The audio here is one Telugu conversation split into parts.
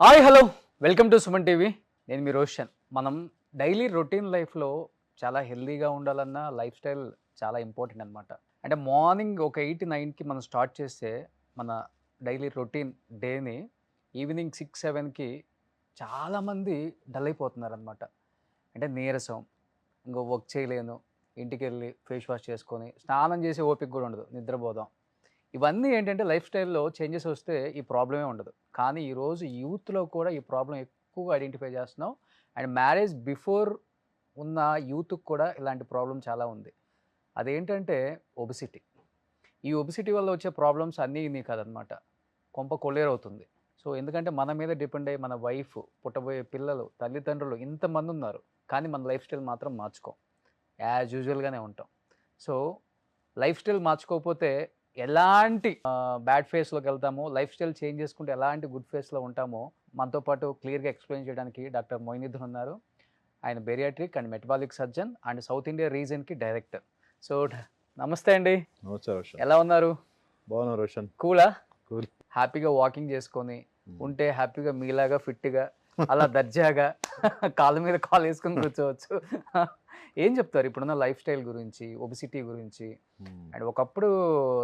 Hi hello welcome to Suman TV. నేను మీ రోషన్. మనం డైలీ రొటీన్ లైఫ్లో చాలా హెల్తీగా ఉండాలన్న లైఫ్ స్టైల్ చాలా ఇంపార్టెంట్ అనమాట. అంటే మార్నింగ్ ఒక 8-9కి మనం స్టార్ట్ చేస్తే మన డైలీ రొటీన్ డేని ఈవినింగ్ 6-7కి చాలామంది డల్ అయిపోతున్నారనమాట. అంటే నీరసం, ఇంకో వర్క్ చేయలేను, ఇంటికి వెళ్ళి ఫేస్ వాష్ చేసుకొని స్నానం చేసే ఓపిక కూడా ఉండదు, నిద్రపోదాం. ఇవన్నీ ఏంటంటే లైఫ్ స్టైల్‌లో చేంజెస్ వస్తే ఈ ప్రాబ్లమే ఉండదు. కానీ ఈరోజు యూత్‌లో కూడా ఈ ప్రాబ్లమ్ ఎక్కువగా ఐడెంటిఫై చేస్తున్నాం. అండ్ మ్యారేజ్ బిఫోర్ ఉన్న యూత్‌కి కూడా ఇలాంటి ప్రాబ్లమ్ చాలా ఉంది. అదేంటంటే ఒబెసిటీ. ఈ ఒబెసిటీ వల్ల వచ్చే ప్రాబ్లమ్స్ అన్నీ ఇన్ని కాదనమాట. కొంప కొల్లేరవుతుంది. సో, ఎందుకంటే మన మీద డిపెండ్ అయ్యి మన వైఫ్, పుట్టబోయే పిల్లలు, తల్లిదండ్రులు ఇంతమందున్నారు. కానీ మన లైఫ్ స్టైల్ మాత్రం మార్చుకోం. యాజ్ యూజువల్‌గానే ఉంటాం. సో, లైఫ్ స్టైల్ మార్చుకోకపోతే ఎలాంటి బ్యాడ్ ఫేస్‌లోకెళ్తామో, లైఫ్ స్టైల్ చేంజ్ చేసుకుంటే ఎలాంటి గుడ్ ఫేస్‌లో ఉంటామో, మనతో పాటు క్లియర్‌గా ఎక్స్‌ప్లెయిన్ చేయడానికి డాక్టర్ మొయినుద్దీన్ ఉన్నారు. ఆయన bariatric and metabolic surgeon and South India రీజియన్‌కి డైరెక్టర్. సో, నమస్తే అండి. నమస్తే రోషన్. ఎలా ఉన్నారు? బాగున్నా రోషన్. కూలా? కూల్. హ్యాపీగా వాకింగ్ చేసుకొని, ఉంటే హ్యాపీగా మీలాగా ఫిట్‌గా, అలా దర్జాగా కాళ్ళ మీద కాలేసుకొని కూర్చోవచ్చు. ఏం చెప్తారు ఇప్పుడున్న లైఫ్ స్టైల్ గురించి, ఒబెసిటీ గురించి? అండ్ ఒకప్పుడు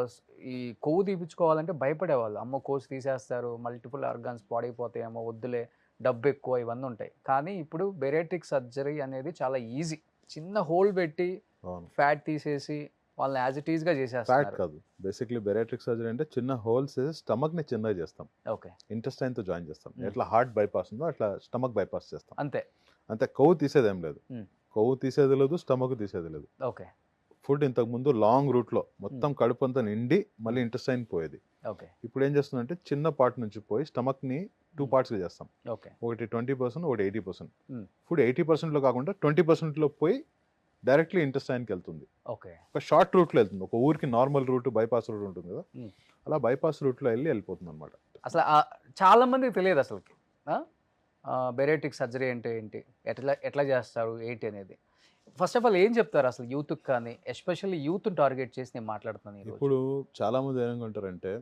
స్ ఈ కొవ్వు తీపిచ్చుకోవాలంటే భయపడేవాళ్ళు. అమ్మో! కోసి తీసేస్తారు, మల్టిపుల్ ఆర్గాన్స్ పాడైపోతాయేమో, వద్దులే డబ్బెక్కువ ఇవన్నీ ఉంటాయి. కానీ ఇప్పుడు బెరియాట్రిక్ సర్జరీ అనేది చాలా ఈజీ. చిన్న హోల్ పెట్టి అవును. ఫ్యాట్ తీసేసి వాళ్ళని యాజ్ ఇట్ ఈస్‌గా ఫ్యాట్ చేసేస్తున్నారు. కాదు. బేసిక్‌లీ బెరియాట్రిక్ సర్జరీ అంటే చిన్న హోల్స్ స్టమక్‌ని చిన్నగా చేస్తాం. ఓకే. ఇంటెస్టైన్‌తో జాయిన్ చేస్తాం. Hmm. ఎట్లా హార్ట్ బైపాస్ ఉందో అట్లా స్టమక్ బైపాస్ చేస్తాం. అంతే. అంతే, కొవ్వు తీసేదేం లేదు. Hmm. కొవ్వు తీసేది లేదు, స్టమక్ తీసేది లేదు. ఓకే. ఫుడ్ ఇంతకుముందు లాంగ్ రూట్‌లో మొత్తం కడుపు అంతా నిండి మళ్ళీ ఇంటెస్టైన్ పోయేది. ఓకే. ఇప్పుడు ఏం చేస్తుందంటే చిన్న పార్ట్ నుంచి పోయి స్టమక్‌ని 2 పార్ట్స్‌గా చేస్తాం. ఓకే. ఒకటి 20%, ఒకటి 80%. Hmm. ఫుడ్ 80%లో కాకుండా 20%లో పోయి డైరెక్ట్లీ ఇంటెస్టైన్కి వెళ్తుంది. ఓకే. ఒక షార్ట్ రూట్లో వెళ్తుంది. ఒక ఊరికి నార్మల్ రూట్ బైపాస్ రూట్ ఉంటుంది కదా, Hmm. అలా బైపాస్ రూట్లో వెళ్ళిపోతుంది అనమాట. అసలు చాలా మందికి తెలియదు అసలుకి. బెరియాట్రిక్ సర్జరీ అంటే ఏంటి? ఎట్లా ఎట్లా చేస్తారు? ఏంటి అనేది. ఫస్ట్ ఆఫ్ ఆల్ ఏం చెప్తారు అసలు యూత్‌కి కానీ, ఎస్పెషల్లీ యూత్‌ని టార్గెట్ చేసి నేను మాట్లాడుతున్నాను ఈరోజు. ఇప్పుడు చాలా మంది ఏమనుకుంటారంటే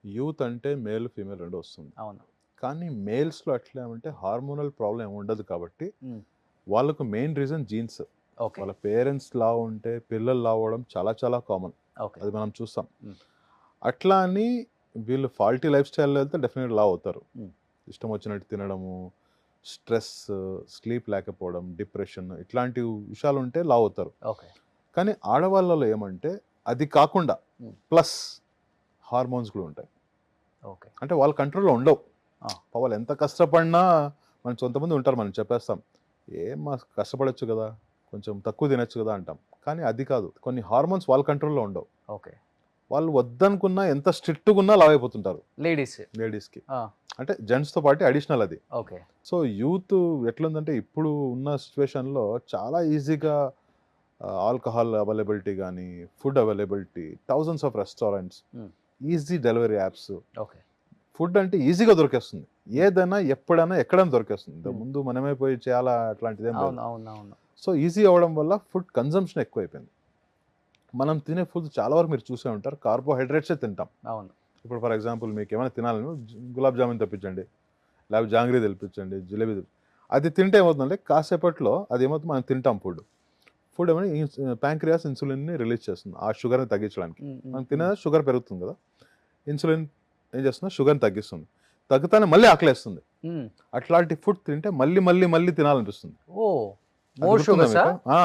యూత్ అంటే మేల్ ఫీమేల్ రెండు వస్తుంది. అవును. కానీ మేల్స్లో అట్లా ఏమంటే హార్మోనల్ ప్రాబ్లం ఏమి ఉండదు కాబట్టి హ్మ్. వాళ్ళకు మెయిన్ రీజన్ జీన్స్. ఓకే. వాళ్ళ పేరెంట్స్ లా ఉంటే పిల్లలు లా అవ్వడం చాలా చాలా కామన్. ఓకే. అది మనం చూస్తాం. Hmm. అట్లా అని వీళ్ళు ఫాల్టీ లైఫ్ స్టైల్లో వెళ్తే డెఫినెట్ లా అవుతారు. Hmm. ఇష్టం వచ్చినట్టు తినడము, స్ట్రెస్, స్లీప్ లేకపోవడం, డిప్రెషన్ ఇట్లాంటి విషయాలు ఉంటే లా అవుతారు. ఓకే. కానీ ఆడవాళ్ళలో ఏమంటే అది కాకుండా Hmm. ప్లస్ హార్మోన్స్ కూడా ఉంటాయి. ఓకే. అంటే వాళ్ళ కంట్రోల్లో ఉండవు. Ah. వాళ్ళు ఎంత కష్టపడినా మన కొంతమంది ఉంటారు, మనం చెప్పేస్తాం మా కష్టపడొచ్చు కదా, కొంచెం తక్కువ తినొచ్చు కదా అంటాం. కానీ అది కాదు, కొన్ని హార్మోన్స్ వాళ్ళ కంట్రోల్లో ఉండవు. ఓకే. వాళ్ళు వద్దనుకున్నా ఎంత స్ట్రిక్ట్గా ఉన్నా లావ్ అయిపోతుంటారు లేడీస్. లేడీస్కి. అంటే జెంట్స్తో పాటు అడిషనల్ అది. ఓకే. సో యూత్ ఎట్లుందంటే ఇప్పుడు ఉన్న సిచ్యువేషన్లో చాలా ఈజీగా ఆల్కహాల్ అవైలబిలిటీ కానీ, food availability, thousands of restaurants, Hmm. Easy delivery apps. Okay. Food అంటే ఈజీగా దొరికేస్తుంది. ఏదైనా ఎప్పుడైనా ఎక్కడైనా దొరికేస్తుంది. Hmm. ముందు మనమే పోయి చేయాలా అట్లాంటిది ఏం లేదు. అవును. అవును. అవును. సో ఈజీ అవ్వడం వల్ల ఫుడ్ కన్జంప్షన్ ఎక్కువైపోయింది. మనం తినే ఫుడ్ చాలా వరకు మీరు చూసే ఉంటారు, కార్బోహైడ్రేట్సే తింటాం. అవును. ఇప్పుడు ఫర్ ఎగ్జాంపుల్ మీకు ఏమైనా తినాలని గులాబ్ జామున్ తెప్పించండి, లేకపోతే జాంగ్రీ తెప్పించండి, జిలేబీ అది తింటే ఏమవుతుందంటే కాసేపట్లో అది ఏమవుతుంది, మనం తింటాం ఫుడ్ ఏమైనా ప్యాంక్రియాస్ ఇన్సులిన్ని రిలీజ్ చేస్తుంది ఆ షుగర్ని తగ్గించడానికి. Hmm. Hmm. మనం తినే షుగర్ పెరుగుతుంది కదా, ఇన్సులిన్ ఏం చేస్తుంది, షుగర్ని తగ్గిస్తుంది. తగ్గుతానే మళ్ళీ ఆకలేస్తుంది. Hmm. అట్లాంటి ఫుడ్ తింటే మళ్ళీ మళ్ళీ మళ్ళీ తినాలనిపిస్తుంది. ఓహ్! అది మోర్ గుర్తుందా షుగర్సా? మీకు?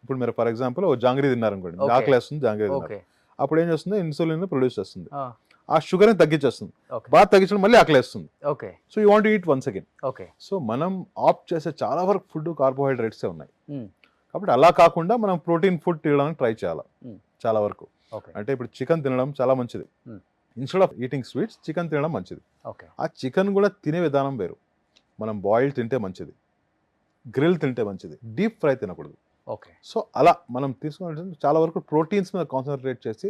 ఇప్పుడు మీరు ఫర్ ఎగ్జాంపుల్ ఓ జాంగ్రీ తిన్నారనుకోండి, Okay. ఆకలేస్తుంది, జాంగ్రీ తిన్నారు. ఓకే. అప్పుడు ఏం చేస్తుంది, ఇన్సులిన్ ప్రొడ్యూస్ చేస్తుంది, ఆ! ఆ షుగర్ని తగ్గించేస్తుంది. ఓకే. బాగా తగ్గించడం మళ్ళీ ఆకలేస్తుంది. Okay. So you want eat once again. Okay. So మనం ఆప్ట్ చేసే చాలా వరకు ఫుడ్ కార్బోహైడ్రేట్సే ఉన్నాయి. Hmm. కాబట్టి అలా కాకుండా మనం ప్రోటీన్ ఫుడ్ తినడానికి ట్రై చేయాలి Hmm. చాలా వరకు. ఓకే. అంటే ఇప్పుడు చికెన్ తినడం చాలా మంచిది. Hmm. Instead of eating sweets chicken తినడం మంచిది. ఓకే. ఆ చికెన్ కూడా తినే విధానం వేరు. మనం బాయిల్ తింటే మంచిది, గ్రిల్ తింటే మంచిది, డీప్ ఫ్రై తినకూడదు. ఓకే. సో అలా మనం తీసుకున్న చాలా వరకు ప్రోటీన్స్ మీద కాన్సన్ట్రేట్ చేసి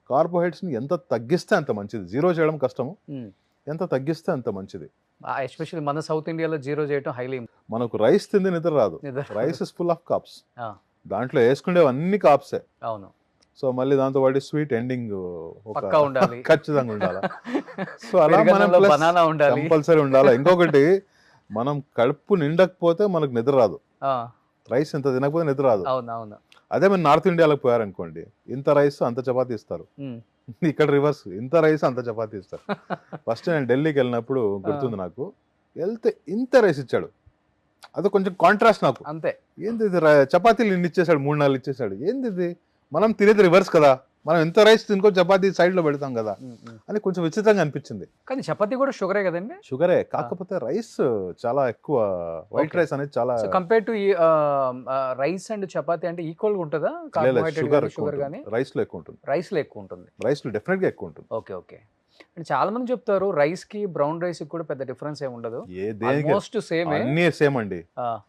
కార్బోహైడ్రేట్స్ని ఎంత తగ్గిస్తే అంత మంచిది. జీరో చేయడం కష్టము, Hmm. ఎంత తగ్గిస్తే అంత మంచిది. ఎస్పెషల్లీ మన సౌత్ ఇండియాలో జీరో చేయటం హైలీ మనకు రైస్ తింది నిద్ర రాదు. Rice is full of cups. దాంట్లో వేసుకునేవన్నీ కాప్సే. అవును. సో మళ్ళీ దాంతో పాటు స్వీట్ ఎండింగ్ పక్కా ఉండాలి. ఖచ్చితంగా ఉండాలి. సో అలా మనం బనానా ఉండాలి. కంపల్సరీ ఉండాలి. ఇంకొకటి, మనం కడుపు నిండకపోతే మనకు నిద్ర రాదు. ఆ, రైస్ ఇంత తినకపోతే నిద్ర రాదు. అవును అవును. అదే మీరు నార్త్ ఇండియాలోకి పోయారనుకోండి, ఇంత రైస్ అంత చపాతీ ఇస్తారు. ఉమ్. ఇక్కడ రివర్స్, ఇంత రైస్ అంత చపాతీ ఇస్తారు. ఫస్ట్ నేను ఢిల్లీకి వెళ్ళినప్పుడు గుర్తుంది నాకు, వెళ్తే ఇంత రైస్ ఇచ్చాడు. అది కొంచెం కాంట్రాస్ట్ నాకు. అంతే. ఏంది ఇది, చపాతీలు ఇన్ని ఇచ్చేసాడు, 3-4 ఇచ్చేసాడు. ఏంది ఇది, మనం తినేది రివర్స్ కదా, మనం ఎంత రైస్ తినుకో చపాతీ సైడ్లో పెడతాం కదా అని కొంచెం విచిత్రంగా అనిపించింది. కానీ చపాతీ కూడా షుగరే కదండి. షుగరే, కాకపోతే రైస్ చాలా ఎక్కువ, వైట్ రైస్ అనేది చాలా compare to rice and chapati అంటే ఈక్వల్ గా ఉంటుందా? షుగర్ కానీ రైస్ లో ఎక్కువ ఉంటుంది. రైస్ లో ఎక్కువ ఉంటుంది. రైస్ లో డెఫినెట్ గా ఎక్కువ ఉంటుంది. Okay okay. అంటే చాలా మంది చెప్తారు రైస్ కి బ్రౌన్ రైస్ కి కూడా పెద్ద డిఫరెన్స్ ఏమి ఉండదు, దేనికి మోస్ట్ సేమ్. అన్నీ సేమ్ అండి,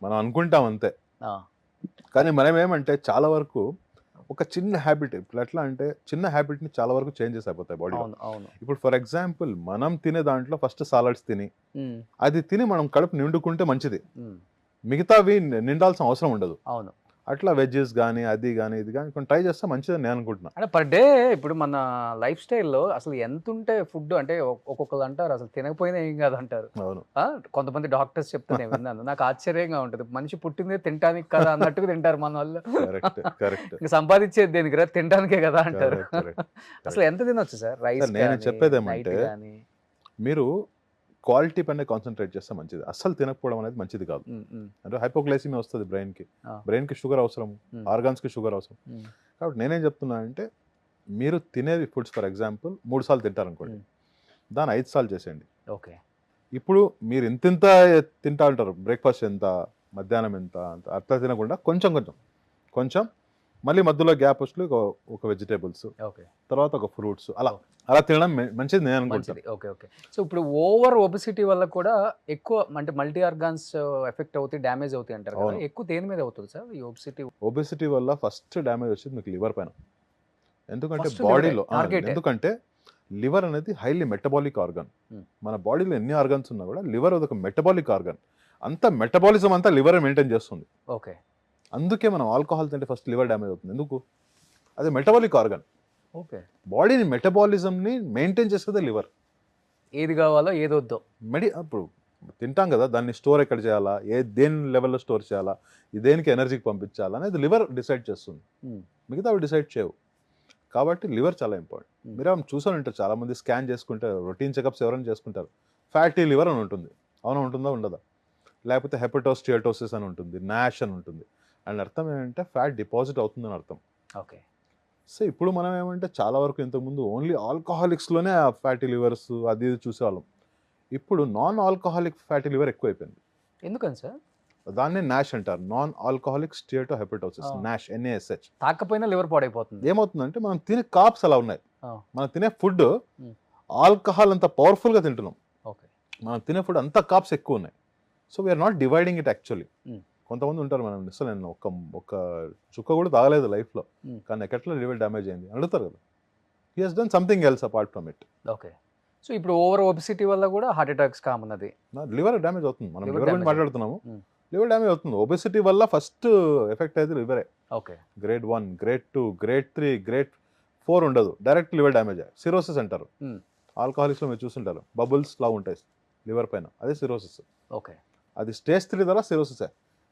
మనం అనుకుంటాం అంతే. కానీ మనం ఏమంటే చాలా వరకు ఒక చిన్న హ్యాబిట్, ఇప్పుడు ఎట్లా అంటే చిన్న హ్యాబిట్ ని చాలా వరకు చేంజెస్ అయిపోతాయి బాడీలో. ఇప్పుడు ఫర్ ఎగ్జాంపుల్ మనం తినే దాంట్లో ఫస్ట్ సాలడ్స్ తిని, అది తిని మనం కడుపు నిండుకుంటే మంచిది, మిగతావి నిండాల్సిన అవసరం ఉండదు. అవును. అట్లా వెజ్జెస్ కానీ అది కానీ ఇది కానీ కొంచెం ట్రై చేస్తే మంచిదని నేను అనుకుంటున్నా. అంటే పర్ డే ఇప్పుడు మన లైఫ్ స్టైల్లో అసలు ఎంత ఉంటే ఫుడ్, అంటే ఒక్కొక్కరు అంటారు అసలు తినకపోయినా ఏం కాదు అంటారు. అవును. కొంతమంది డాక్టర్స్ చెప్తానే విన్నాను, నాకు ఆశ్చర్యంగా ఉంటుంది. మనిషి పుట్టిందే తినడానికి కదా అన్నట్టుగా తింటారు మన వాళ్ళు. ఇంకా సంపాదించేది దేనికి రా, తినడానికే కదా అంటారు. అసలు ఎంత తినొచ్చు సార్ రైస్? నేను చెప్పేది ఏమంటే, మీరు క్వాలిటీ పైన కాన్సన్ట్రేట్ చేస్తే మంచిది, అస్సలు తినకపోవడం అనేది మంచిది కాదు. అంటే హైపోగ్లైసిమియా వస్తుంది బ్రెయిన్కి షుగర్ అవసరం, ఆర్గాన్స్కి షుగర్ అవసరం. కాబట్టి నేనేం చెప్తున్నా అంటే, మీరు తినేది ఫుడ్స్ ఫర్ ఎగ్జాంపుల్ 3 సార్లు తింటారనుకోండి, దాన్ని 5 సార్లు చేసేయండి. ఓకే. ఇప్పుడు మీరు ఇంత తింటా ఉంటారు, బ్రేక్ఫాస్ట్ ఎంత, మధ్యాహ్నం ఎంత, అట్లా తినకుండా కొంచెం కొంచెం కొంచెం, మళ్ళీ మధ్యలో గ్యాప్ వస్తూ ఒక వెజిటేబుల్స్, తర్వాత ఒక ఫ్రూట్స్, అలా తినడం మంచిది నేను అనుకుంటాను. Okay okay. సో ఇప్పుడు ఓవర్ ఒబెసిటీ వల్ల కూడా ఎక్కువ అంటే మల్టీ ఆర్గాన్స్ ఎఫెక్ట్ అవుతాయి, డ్యామేజ్ అవుతాయి అంటారు కదా, ఎక్కువ దేని మీద అవుతుంది సార్ ఈ ఒబెసిటీ వల్ల? ఫస్ట్ డ్యామేజ్ వచ్చేది మీకు లివర్ పైన. ఎందుకంటే బాడీలో, ఎందుకంటే లివర్ అనేది హైలీ మెటబాలిక్ ఆర్గన్. మన బాడీలో ఎన్ని ఆర్గన్స్ ఉన్నా కూడా లివర్ ఒక మెటబాలిక్ ఆర్గన్. అంత మెటబాలిజం అంతా లివర్ మెయింటైన్ చేస్తుంది. ఓకే. అందుకే మనం ఆల్కహాల్ తింటే ఫస్ట్ లివర్ డ్యామేజ్ అవుతుంది. ఎందుకు? అది మెటబాలిక్ ఆర్గన్. ఓకే. బాడీని మెటబాలిజంని మెయింటైన్ చేసేదే లివర్. ఏది కావాలో ఏది వద్దో అప్పుడు తింటాం కదా, దాన్ని స్టోర్ ఎక్కడ చేయాలా, దేని లెవెల్లో స్టోర్ చేయాలా, దేనికి ఎనర్జీకి పంపించాలా అనేది లివర్ డిసైడ్ చేస్తుంది, మిగతా అవి డిసైడ్ చేయవు. కాబట్టి లివర్ చాలా ఇంపార్టెంట్. మీరు చూసాను ఉంటారు, చాలా మంది స్కాన్ చేసుకుంటే, రొటీన్ చెకప్స్ ఎవరైనా చేసుకుంటారు, ఫ్యాటీ లివర్ అని ఉంటుంది. అవునా, ఉంటుందా ఉండదా? లేకపోతే హెపటోస్టియోటోసిస్ అని ఉంటుంది, నాష్ అని ఉంటుంది. అండ్ అర్థం ఏంటంటే ఫ్యాట్ డిపాజిట్ అవుతుందని అర్థం. ఓకే. సో ఇప్పుడు మనం ఏమంటే చాలా వరకు ఇంతకుముందు ఓన్లీ ఆల్కహాలిక్స్లోనే ఆ ఫ్యాటీ లివర్స్ అది ఇది చూసేవాళ్ళం. ఇప్పుడు నాన్ ఆల్కహాలిక్ ఫ్యాటీ లివర్ ఎక్కువైపోయింది. ఎందుకని సార్? దాన్ని నాష్ అంటారు, non alcoholic steatohepatosis, NASH, NaSH. తాకపోయినా లివర్ పాడైపోతుంది. ఏమవుతుందంటే మనం తినే కార్బ్స్ అలా ఉన్నాయి, మనం తినే ఫుడ్ ఆల్కహాల్ అంత పవర్ఫుల్గా తింటున్నాం, మనం తినే ఫుడ్ అంత కార్బ్స్ ఎక్కువ ఉన్నాయి. So we're not dividing it actually. కొంతమంది ఉంటారు, మనం అసలు నేను ఒక చుక్క కూడా తాగలేదు లైఫ్లో, కానీ ఎక్కట్లో లివర్ డ్యామేజ్ అయింది అడుగుతారు కదా, he has done something else apart from it. Okay. So ఇప్పుడు ఓవర్ ఒబెసిటీ వల్ల కూడా హార్ట్ అటాక్స్ కామన్, అది లివర్ డ్యామేజ్ అవుతుంది. మనం లివర్ గురించి మాట్లాడుతున్నాము, లివర్ డ్యామేజ్ అవుతుంది. ఒబెసిటీ వల్ల ఫస్ట్ ఎఫెక్ట్ అయితే లివరే. Okay. Grade 1, grade 2, grade 3, grade 4 ఉండదు, డైరెక్ట్ లివర్ డ్యామేజ్. సిరోసిస్ అంటారు, ఆల్కహాలిక్స్లో మీరు చూస్తుంటారు, బబుల్స్ లా ఉంటాయి లివర్ పైన, అదే సిరోసిస్. ఓకే. అది స్టేజ్ 3 ద్వారా సిరోసిస్.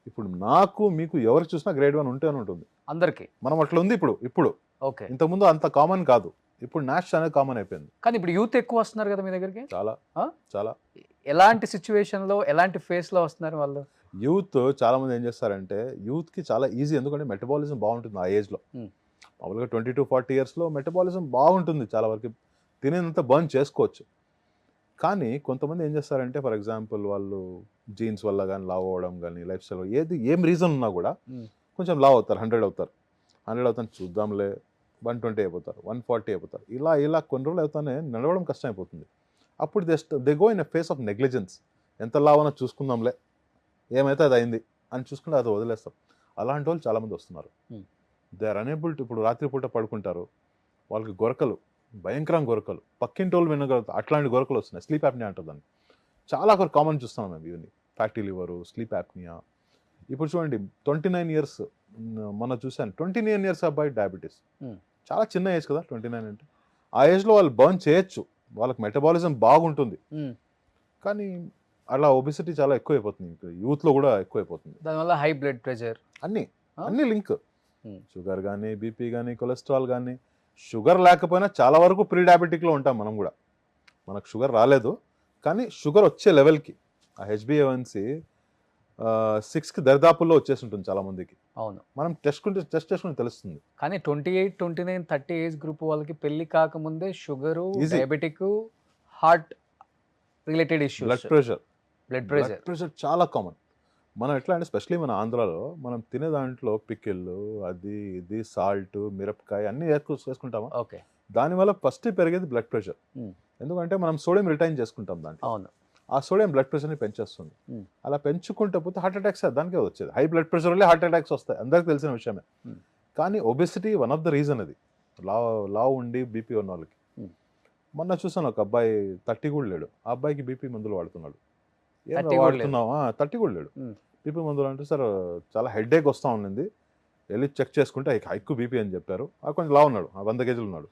ఇప్పుడు నాకు మీకు ఎవరు చూసినా గ్రేడ్ 1 ఉంటేనే ఉంటుంది అందరికి, మనం అట్లా ఉంది ఇప్పుడు. ఓకే. ఇంతకుముందు అంత కామన్ కాదు, ఇప్పుడు నాష్ అనేది కామన్ అయిపోయింది. కానీ ఇప్పుడు యూత్ ఎక్కువ వస్తున్నారు కదా మీ దగ్గరికి, చాలా. ఎలాంటి సిచ్యువేషన్లో, ఎలాంటి ఫేస్లో వస్తున్నారు వాళ్ళు? యూత్ చాలా మంది ఏం చేస్తారంటే, యూత్కి చాలా ఈజీ, ఎందుకంటే మెటబాలిజం బాగుంటుంది ఆ ఏజ్లో. మామూలుగా 20 to 40 ఇయర్స్లో మెటబాలిజం బాగుంటుంది, చాలా వరకు తినేంత బర్న్ చేసుకోవచ్చు. కానీ కొంతమంది ఏం చేస్తారంటే, ఫర్ ఎగ్జాంపుల్ వాళ్ళు జీన్స్ వల్ల కానీ లావ్ అవ్వడం కానీ, లైఫ్ స్టైల్ ఏం రీజన్ ఉన్నా కూడా కొంచెం లావ్ అవుతారు, 100 అవుతారు, చూద్దాంలే 120 అయిపోతారు, 140 అయిపోతారు. ఇలా కొన్ని రోజులు అవుతానే నడవడం కష్టం అయిపోతుంది. అప్పుడు they go in a face of negligence. ఎంత లావ్ అన్నా చూసుకుందాంలే, ఏమైతే అది అయింది అని చూసుకుంటే అది వదిలేస్తాం. అలాంటి వాళ్ళు చాలామంది వస్తున్నారు. దే ఆర్ అనేబుల్ టు, ఇప్పుడు రాత్రిపూట పడుకుంటారు, వాళ్ళకి గొరకలు, భయంకరంగా గొరకలు, పక్కింటోళ్ళు వినగలుగుతారు, అట్లాంటి గొరకలు వస్తున్నాయి. స్లీప్ యాప్నియా అంటారు దాన్ని. చాలా కామన్ చూస్తున్నాం మేము ఇవన్నీ, ఫ్యాటీ లివరు, స్లీప్ యాప్నియా. ఇప్పుడు చూడండి 29 ఇయర్స్ మొన్న చూశాను, 29 ఇయర్స్ అబ్బాయి డయాబెటీస్. చాలా చిన్న ఏజ్ కదా 29 అంటే. ఆ ఏజ్లో వాళ్ళు బర్న్ చేయొచ్చు, వాళ్ళకి మెటబాలిజం బాగుంటుంది, ఉమ్. కానీ అలా ఒబిసిటీ చాలా ఎక్కువైపోతుంది, యూత్లో కూడా ఎక్కువైపోతుంది. దానివల్ల హై బ్లడ్ ప్రెషర్ అన్నీ ఆ? అన్నీ లింక్, ఉమ్. షుగర్ కానీ బీపీ కానీ కొలెస్ట్రాల్ కానీ. షుగర్ లేకపోయినా చాలా వరకు ప్రీ డయాబెటిక్లో ఉంటాం మనం కూడా, మనకు షుగర్ రాలేదు కానీ షుగర్ వచ్చే లెవెల్కి ఆ హెచ్బిఏవన్సీ 6కి దరిదాపుల్లో వచ్చేసి ఉంటుంది చాలా మందికి. అవును. మనం టెస్ట్ చేసుకుని తెలుస్తుంది. కానీ 28, 29, 30 ఏజ్ గ్రూప్ వాళ్ళకి పెళ్లి కాకముందే sugar, Easy. Diabetic, heart related blood issues, pressure blood pressure. Pressure చాలా కామన్. మనం ఎట్లా అంటే స్పెషలీ మన ఆంధ్రాలో మనం తినే దాంట్లో పికిళ్ళు అది ఇది సాల్ట్ మిరపకాయ అన్నీ చేసుకుంటామా, ఓకే. దానివల్ల ఫస్ట్ పెరిగేది బ్లడ్ ప్రెషర్. Hmm. ఎందుకంటే మనం సోడియం రిటైన్ చేసుకుంటాం దాంట్లో, అవును. ఆ సోడియం బ్లడ్ ప్రెషర్ని పెంచేస్తుంది. Hmm. అలా పెంచుకుంటే పోతే హార్ట్ అటాక్స్ దానికే వచ్చేది. హై బ్లడ్ ప్రెషర్ వల్లే హార్ట్ అటాక్స్ వస్తాయి, అందరికి తెలిసిన విషయమే. Hmm. కానీ obesity one of the reason అది, లావ్ ఉండి బీపీ ఉన్న వాళ్ళకి. Hmm. మొన్న చూసాను ఒక అబ్బాయి 30 కూడా లేడు, ఆ అబ్బాయికి బీపీ మందులు వాడుతున్నాడు. 30 కూడా వాడుతున్నావా? 30 కూడా లేడు. Hmm. బీపీ మందులు అంటే సార్ చాలా హెడేక్ వస్తూ ఉండింది, వెళ్ళి చెక్ చేసుకుంటే ఎక్కువ బీపీ అని చెప్పారు. కొంచెం లావు ఉన్నాడు, 100 కేజీలు ఉన్నాడు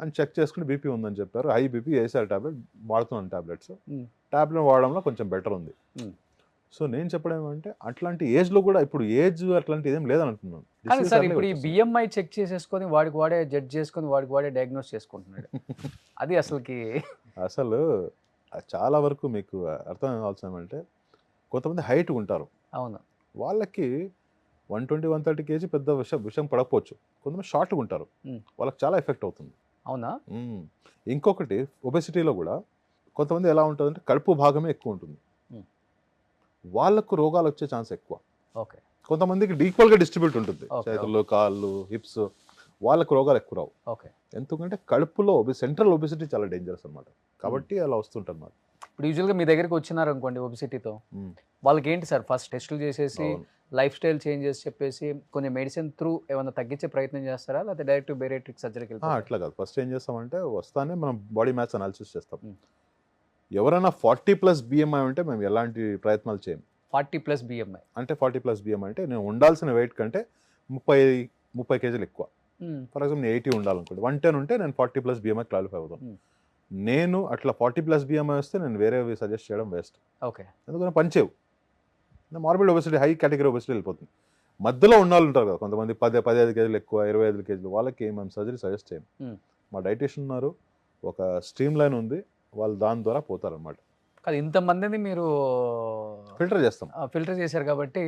అని చెక్ చేసుకుంటే బీపీ ఉందని చెప్పారు. హై బీపీ వేసారు, టాబ్లెట్ వాడుతున్నాను, టాబ్లెట్స్ Hmm. టాబ్లెట్ వాడడంలో కొంచెం బెటర్ ఉంది. Hmm. సో నేను చెప్పడం ఏమంటే అట్లాంటి ఏజ్లో కూడా ఇప్పుడు ఏజ్ అట్లాంటిది ఏం లేదని అంటున్నాను. కానీ సార్ ఇప్పుడు ఈ బిఎంఐ చెక్ చేసేసుకొని వాడికి వాడే జడ్జ్ చేసుకొని వాడికి వాడే డయాగ్నోస్ చేసుకుంటున్నాడు. అది అసలుకి అసలు చాలా వరకు మీకు అర్థం కావాల్సిన ఏమంటే కొంతమంది హైట్ ఉంటారు, అవును. వాళ్ళకి 120, 130 కేజీ పెద్ద విషయం పడకపోవచ్చు. కొంతమంది షార్ట్గా ఉంటారు, వాళ్ళకి చాలా ఎఫెక్ట్ అవుతుంది. అవునా? ఇంకొకటి ఒబెసిటీలో కూడా కొంతమంది ఎలా ఉంటుందంటే కడుపు భాగమే ఎక్కువ ఉంటుంది, వాళ్ళకు రోగాలు వచ్చే ఛాన్స్ ఎక్కువ. ఓకే. కొంతమందికి ఈక్వల్గా డిస్ట్రిబ్యూట్ ఉంటుంది, Okay, చేతులు కాళ్ళు హిప్స్, వాళ్ళకు రోగాలు ఎక్కువ రావు. ఓకే. ఎందుకంటే కడుపులో సెంట్రల్ ఒబెసిటీ చాలా డేంజరస్ అనమాట, కాబట్టి అలా వస్తుంటుంది అన్నమాట. ఇప్పుడు యూజువల్గా మీ దగ్గరికి వచ్చినారు అనుకోండి ఒబిసిటీతో, వాళ్ళకి ఏంటి సార్ ఫస్ట్ టెస్టులు చేసేసి లైఫ్ స్టైల్ చేంజెస్ చెప్పేసి కొంచెం మెడిసిన్ త్రూ ఏమైనా తగ్గించే ప్రయత్నం చేస్తారా, లేకపోతే డైరెక్ట్ బేరియాట్రిక్ సర్జరీకి వెళ్తారా? అట్లా కాదు, ఫస్ట్ ఏం చేస్తామంటే వస్తానే మనం బాడీ మ్యాస్ అనాలిసిస్ చేస్తాం. ఎవరైనా 40+ BMI ఉంటే మేము ఎలాంటి ప్రయత్నాలు చేయం. 40+ BMI అంటే 40+ BMI అంటే నేను ఉండాల్సిన వెయిట్ కంటే 30 కేజీలు ఎక్కువ. ఫర్ ఎగ్జాంపుల్ నేను 80 ఉండాలనుకోండి, 110 ఉంటే నేను 40+ BMI క్వాలిఫై అవుతాను. నేను అట్లా 40+ BMI వస్తే నేను వేరేవి సజెస్ట్ చేయడం వేస్ట్. ఓకే. ఎందుకంటే పనిచేవు, morbid obesity high category obesity వెళ్ళిపోతుంది. మధ్యలో ఉన్న వాళ్ళు ఉంటారు కదా కొంతమంది 15 కేజీలు ఎక్కువ, 25 కేజీలు, వాళ్ళకి మేము సర్జరీ సజెస్ట్ చేయం. మా డైటీషియన్ ఉన్నారు, ఒక స్ట్రీమ్ లైన్ ఉంది, వాళ్ళు దాని ద్వారా పోతారనమాట. అది ఇంతమందిని మీరు ఫిల్టర్ చేస్తాం, ఫిల్టర్ చేశారు కాబట్టి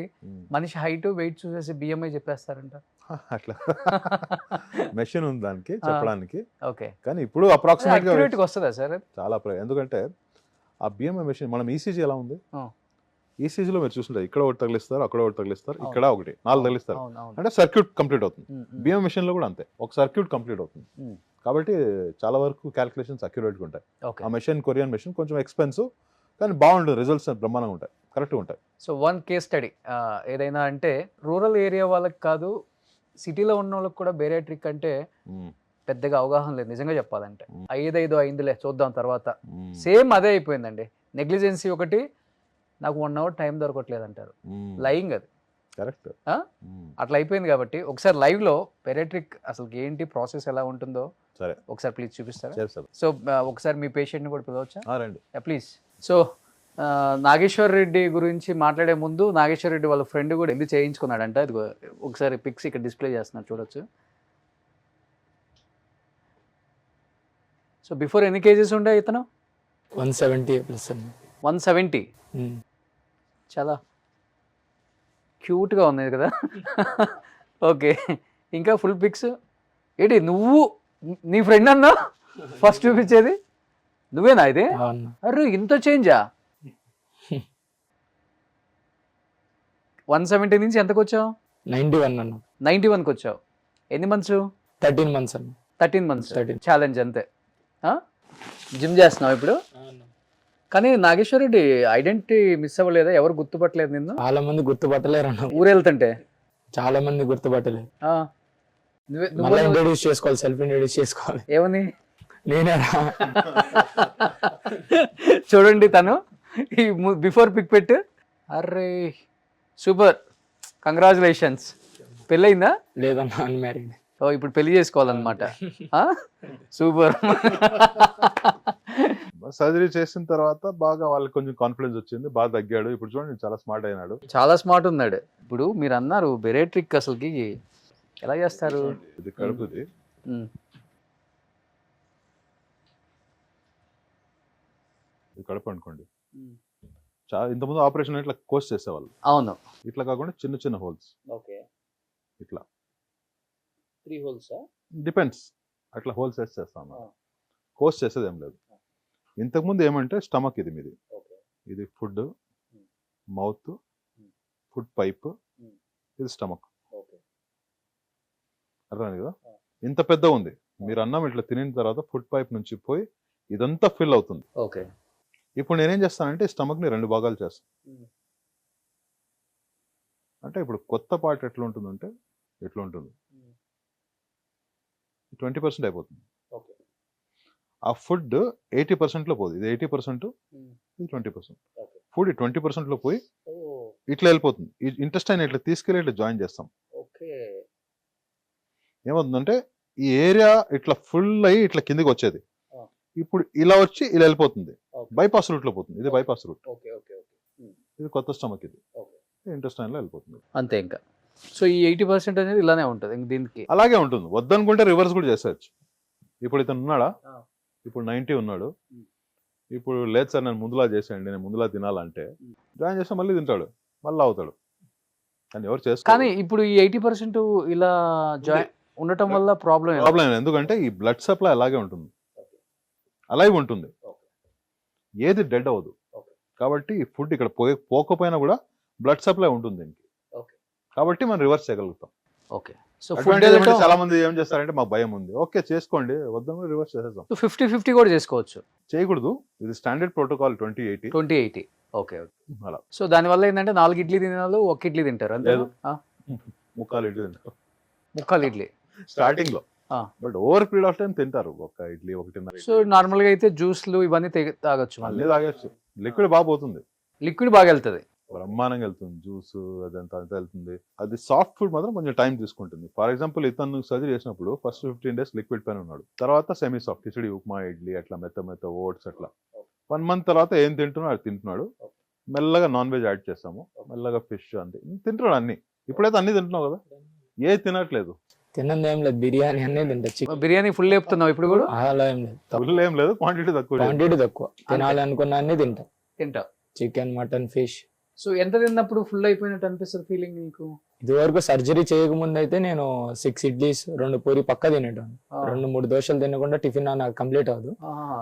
మనిషి హైట్ వెయిట్ చూసేసి బిఎంఐ చెప్పేస్తారంట. అట్లా మెషిన్ ఉంది దానికి చెప్పడానికి. ఓకే. కానీ ఇప్పుడు అప్రాక్సిమేట్గా వస్తుందా సార్? చాలా ఎందుకంటే ఆ బిఎంఐ మెషిన్ మనం ఈసీజీ ఎలా ఉంది, ఈసీజీలో మీరు చూస్తుంటారు ఇక్కడ ఒకటి తగిలిస్తారు, అక్కడ ఒకటి తగిలిస్తారు, ఇక్కడ ఒకటి 4 తగిలిస్తారు, అంటే సర్క్యూట్ కంప్లీట్ అవుతుంది. బిఎంఐ మెషిన్లో కూడా అంతే, ఒక సర్క్యూట్ కంప్లీట్ అవుతుంది. కాబట్టి చాలా వరకు క్యాలిక్యులేషన్స్ అక్యురేట్గా ఉంటాయి. ఆ మెషిన్ కొరియన్ మెషిన్ కొంచెం ఎక్స్పెన్సివ్, కానీ బాగుంటుంది, రిజల్ట్స్ బ్రహ్మాండంగా ఉంటాయి, కరెక్ట్గా ఉంటాయి. సో వన్ కేస్ స్టడీ ఏదైనా అంటే రూరల్ ఏరియా వాళ్ళకి కాదు, సిటీలో ఉన్న వాళ్ళకి కూడా బేరియాట్రిక్ అంటే పెద్దగా అవగాహన లేదు నిజంగా చెప్పాలంటే. 5 అయిందిలే చూద్దాం తర్వాత, సేమ్ అదే అయిపోయిందండి. నెగ్లిజెన్సీ ఒకటి, నాకు 1 hour టైం దొరకట్లేదు అంటారు, లైయింగ్ అది. కరెక్ట్. అట్లా అయిపోయింది. కాబట్టి ఒకసారి లైవ్లో బేరియాట్రిక్ అసలు ఏంటి ప్రాసెస్ ఎలా ఉంటుందో సరే ఒకసారి ప్లీజ్ చూపిస్తారా? సో ఒకసారి మీ పేషెంట్ని కూడా పిలవచ్చా? రండి ప్లీజ్. సో నాగేశ్వర్ రెడ్డి గురించి మాట్లాడే ముందు, నాగేశ్వర్ రెడ్డి వాళ్ళ ఫ్రెండ్ కూడా ఎందుకు చేయించుకున్నాడంట, ఇది ఒకసారి పిక్స్ ఇక్కడ డిస్ప్లే చేస్తున్నారు చూడొచ్చు. సో బిఫోర్ ఎన్ని కేజెస్ ఉండే ఇతను? 170+. 170. చాలా క్యూట్గా ఉన్నది కదా. ఓకే. ఇంకా ఫుల్ పిక్స్ ఏంటి, నువ్వు నీ ఫ్రెండ్ అన్నా ఫస్ట్ చూపించేది నువ్వేనా ఇది? అరే ఇంత చేంజా? 170 నుంచి ఎంతకు వచ్చావు? 91 అన్న. 91కి వచ్చావు. ఎన్ని మంత్స్? 13 months అన్న. 13 months ఛాలెంజ్ అంతే. జిమ్ చేస్తున్నావు ఇప్పుడు? కానీ నాగేశ్వర్ రెడ్డి ఐడెంటిటీ మిస్ అవ్వలేదా? ఎవరు గుర్తుపట్టలేదు నిన్ను? చాలా మంది గుర్తుపట్టలేరు అన్న. ఊరు వెళ్తుంటే చాలా మంది గుర్తుపట్టలేదు. నువ్వు ఇంట్రొడ్యూస్ చేసుకోవాలి, సెల్ఫ్ ఇంట్రొడ్యూస్ చేసుకోవాలి. ఏమని? నేనే చూడండి తను ఈ బిఫోర్ పిక్ పెట్టు. అరే సూపర్, కంగ్రాచులేషన్స్. పెళ్ళయిందా? లేదన్న, అన్మ్యారీడ్. ఓ ఇప్పుడు పెళ్లి చేసుకోవాలన్నమాట. సూపర్. సర్జరీ చేసిన తర్వాత బాగా వాళ్ళకి కొంచెం కాన్ఫిడెన్స్ వచ్చింది, బాగా తగ్గాడు. ఇప్పుడు చూడండి చాలా స్మార్ట్ అయినాడు. చాలా స్మార్ట్ ఉన్నాడు. ఇప్పుడు మీరు అన్నారు బెరేట్రిక్ అసలుకి ఎలా చేస్తారు? ఇది కడుపుది. ఉమ్, ఇది కడుపు అనుకోండి. ఉమ్. చాలా ఇంతకుముందు ఆపరేషన్ ఇట్లా కోర్స్ చేసేవాళ్ళు. అవును. ఇట్లా కాకుండా చిన్న చిన్న హోల్స్ ఓకే. ఇట్లా 3 holes. డిపెండ్స్. అట్లా హోల్స్ వేసి చేస్తాం. ఆ. కోర్స్ చేసేది ఏం లేదు. ఇంతకుముందు ఏమంటే స్టమక్ ఇది మీది, ఓకే. ఇది ఫుడ్, మౌత్, ఫుడ్ పైప్, ఇది స్టమక్. ఓకే. అర్థమైంది కదా? ఆ. ఇంత పెద్ద ఉంది. మీరు అన్నం ఇట్లా తినిన తర్వాత ఫుడ్ పైప్ నుంచి పోయి ఇదంతా ఫిల్ అవుతుంది. ఓకే. ఇప్పుడు నేనేం చేస్తానంటే స్టమక్ని 2 భాగాలు చేస్తాను. ఉమ్. అంటే ఇప్పుడు కొత్త పార్ట్ ఎట్లా ఉంటుందంటే ఎట్లా ఉంటుంది, 20% అయిపోతుంది. ఓకే. ఆ ఫుడ్ 80%లో పోదు. ఇది 80%, ఇది 20%. ఓకే. ఫుడ్ 20%లో పోయి ఓ. ఇట్లా వెళ్ళిపోతుంది. ఈ ఇంటెస్టైన్ ఇట్లా తీసుకెళ్ళి ఇట్లా జాయిన్ చేస్తాం. ఓకే. ఏమవుతుందంటే ఈ ఏరియా ఇట్లా ఫుల్ అయ్యి ఇట్లా కిందికి వచ్చేది. ఆ. ఇప్పుడు ఇలా వచ్చి ఇలా వెళ్ళిపోతుంది. ఓకే. బైపాస్ రూట్లో పోతుంది. ఇది bypass route. Okay. Okay. Okay. ఇది కొత్త స్టమక్. ఇది ఓకే. ఇంటెస్టైన్లో వెళ్ళిపోతుంది. అంతే ఇంకా. సో ఈ 80% అనేది ఇలానే ఉంటుంది ఇంక దీనికి. అలాగే ఉంటుంది. వద్దనుకుంటే రివర్స్ కూడా చేసేయచ్చు. ఇప్పుడు ఇతను ఉన్నాడా, ఆ. ఇప్పుడు 90 ఉన్నాడు. ఉమ్. ఇప్పుడు లేదు సార్ నేను ముందులా చేసేయండి, నేను ముందులా తినాలంటే జాయిన్ చేస్తే మళ్ళీ తింటాడు, మళ్ళీ అవుతాడు. కానీ ఎవరు చేస్తారు? కానీ ఇప్పుడు ఈ 80% ఇలా జాయిన్ ఉండటం వల్ల ప్రాబ్లం ప్రాబ్లం ఎందుకంటే ఈ బ్లడ్ సప్లై అలాగే ఉంటుంది, అలాగే ఉంటుంది. ఏది డెడ్ అవ్వదు. కాబట్టి ఈ ఫుడ్ ఇక్కడ పోకపోయినా కూడా బ్లడ్ సప్లై ఉంటుంది దీనికి. కాబట్టి మనం రివర్స్ చేయగలుగుతాం. ఓకే. సో ఫుడ్ చాలా మంది ఏం చేస్తారంటే మాకు భయం ఉంది, ఓకే చేసుకోండి, వద్దాము రివర్స్ చేసేద్దాం. 50-50 కూడా చేసుకోవచ్చు. చేయకూడదు. ఇది స్టాండర్డ్ ప్రోటోకాల్ 20-80. ఓకే. అలా. సో దానివల్ల ఏంటంటే 4 ఇడ్లీ తినాలి, 1 ఇడ్లీ తింటారు అంతే. లేదు. ముక్కాలు ఇడ్లీ తింటారు ముక్కాలు ఇడ్లీ స్టార్టింగ్ లో. But over period of time తింటారు 1 ఇడ్లీ 1.5. సో నార్మల్ గా అయితే జ్యూస్లు ఇవన్నీ తాగొచ్చు. మళ్ళీ తాగొచ్చు. లిక్విడ్ బాగా పోతుంది, లిక్విడ్ బాగా వెళ్తుంది, బ్రహ్మాండంగా వెళ్తుంది. జ్యూస్ అదంతా అంతా వెళ్తుంది. అది సాఫ్ట్ ఫుడ్ మాత్రం కొంచెం టైం తీసుకుంటుంది. ఫర్ ఎగ్జాంపుల్ ఇతను సర్జరీ చేసినప్పుడు ఫస్ట్ 15 days లిక్విడ్ పైన ఉన్నాడు. తర్వాత సెమీ సాఫ్ట్ కిచిడి, ఉప్మా, ఇడ్లీ అట్లా మెత్త ఓట్స్ అట్లా. 1 month తర్వాత ఏం తింటున్నాడు అది తింటున్నాడు. మెల్లగా నాన్ వెజ్ యాడ్ చేస్తాము, మెల్లగా ఫిష్ అంతే తింటున్నాడు అన్ని. ఇప్పుడైతే అన్ని తింటున్నావు కదా, ఏ తినట్లేదు. తిన్నది ఏం లేదు, బిర్యానీ అన్నీ తింటా. బిర్యానీ ఫుల్ లేపుతున్నావు ఇప్పుడు కూడా? అలా ఏం లేదు, ఫుల్ ఏం లేదు, క్వాంటిటీ తక్కువ. తినాలి అనుకున్న అన్ని తింటా. Chicken, mutton, fish. సో ఎంత తిన్నప్పుడు ఫుల్ అయిపోయినట్టు అనిపిస్తుంది ఫీలింగ్ నీకు? ఇదివరకు సర్జరీ చేయకముందు అయితే నేను 6 ఇడ్లీస్ 2 పూరి పక్క తినేటాను. 2-3 దోశలు తినకుండా టిఫిన్ నాకు కంప్లీట్ అవ్వదు.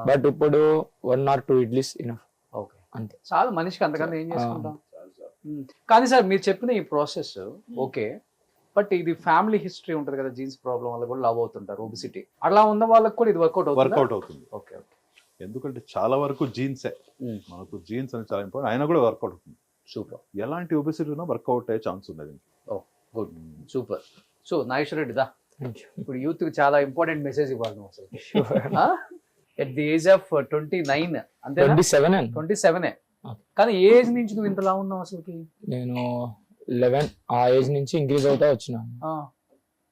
బట్ ఇప్పుడు 1 or 2 ఇడ్లీస్ ఇనఫ్. ఓకే, అంతే. చాలా మనిషికి అంతకన్నా ఏం చేసుకుంటాం. కానీ సార్ మీరు చెప్పిన ఈ ప్రాసెస్ ఓకే, బట్ ఇది ఫ్యామిలీ హిస్టరీ ఉంటుంది కదా, జీన్స్ ప్రాబ్లం వల్ల కూడా లావ్ అవుతుంటారు, ఒబిసిటీ అలా ఉన్న వాళ్ళకి కూడా ఇది వర్కౌట్ అవుతుంది. ఓకే. ఎందుకంటే చాలా వరకు జీన్సే, మనకు జీన్స్ అనేది చాలా ఇంపార్టెంట్. అయినా కూడా వర్కౌట్ అవుతుంది. సూపర్. ఎలాంటి ఒబిసిటీ ఉన్నా వర్కౌట్ అయ్యే ఛాన్స్ ఉంది. Good, super. So Nageswara Reddy దా, ఇప్పుడు యూత్ కి చాలా ఇంపార్టెంట్ మెసేజ్ ఇవ్వాలి నువ్వు అసలు. ఎట్ ది ఏజ్ ఆఫ్ 29 అంతే, 27. కానీ ఏ ఏజ్ నుంచి నువ్వు ఇంతలా ఉన్నావు అసలుకి? నేను 11 ఆ ఏజ్ నుంచి ఇంక్రీజ్ అవుతా వచ్చినాను.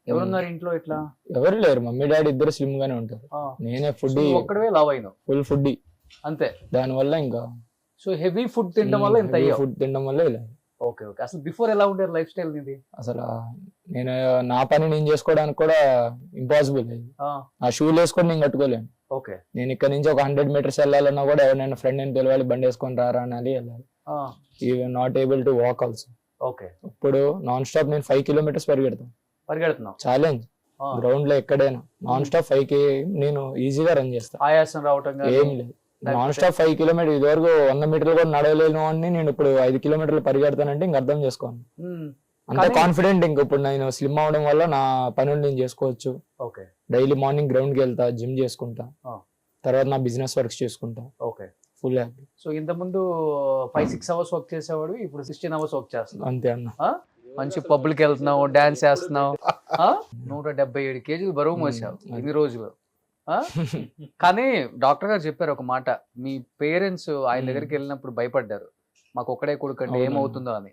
ఎవరున్నారు ఇంట్లో? ఇట్లా ఎవరు లేరు, మమ్మీ డాడీ ఇద్దరు స్లిమ్ గానే ఉంటారు. నేనే ఫుడ్ ఒక్కడే లావ్ అయినావు, ఫుల్ ఫుడ్ అంతే. దాని వల్ల ఇంకా సో హెవీ ఫుడ్ తినడం వల్ల ఇంత అయ్యావు. ఫుడ్ తినడం వల్ల ఇలా. ఓకే. అసలు బిఫోర్ ఎలా ఉండేది లైఫ్ స్టైల్ నీది? అసలు నేను నా పని నేను చేసుకోవడానికి కూడా ఇంపాసిబుల్. ఆ షూలు వేసుకొని నేను కట్టుకోలేను. ఓకే. నేను ఇక్కడ నుంచి ఒక 100 meters వెళ్ళాలన్నా కూడా ఎవరైనా ఫ్రెండ్ అని పిలవాలి, బండి వేసుకొని రారా అనాలి, వెళ్ళాలి. Not able to walk also. Okay. ఇప్పుడు నాన్ స్టాప్ నేను 5 kilometers పరిగెడుతున్నావు. ఛాలెంజ్ గ్రౌండ్ లో ఎక్కడైనా నాన్ స్టాప్ 5 నేను ఈజీగా రన్ చేస్తాను. ఆయాసం రావటం ఏం లేదు. నాన్ స్టాప్ 5 kilometers ఇదివరకు 100 meters కూడా నడవలేను అని నేను ఇప్పుడు 5 kilometers పరిగెడతానంటే ఇంక అర్థం చేసుకోండి. అంత కాన్ఫిడెంట్. ఇంక ఇప్పుడు నేను స్లిమ్ అవడం వల్ల నా పనులు నేను చేసుకోవచ్చు. ఓకే. డైలీ మార్నింగ్ గ్రౌండ్ కి వెళ్తా, జిమ్ చేసుకుంటా, తర్వాత నా బిజినెస్ వర్క్స్ చేసుకుంటా. ఓకే. Full happy. సో ఇంత ముందు 5-6 hours వర్క్ చేసేవాడు, ఇప్పుడు 16 hours వర్క్ చేస్తున్నావు. అంతే అన్న. మంచి పబ్లిక్ వెళ్తున్నావు, డాన్స్ చేస్తున్నావు. 177 kgs బరువు మోసావు ఇన్ని రోజులు. కానీ డాక్టర్ గారు చెప్పారు ఒక మాట, మీ పేరెంట్స్ ఆయన దగ్గరికి వెళ్ళినప్పుడు భయపడ్డారు, మాకు ఒక్కడే కొడుకు అంటే ఏమవుతుందో అని.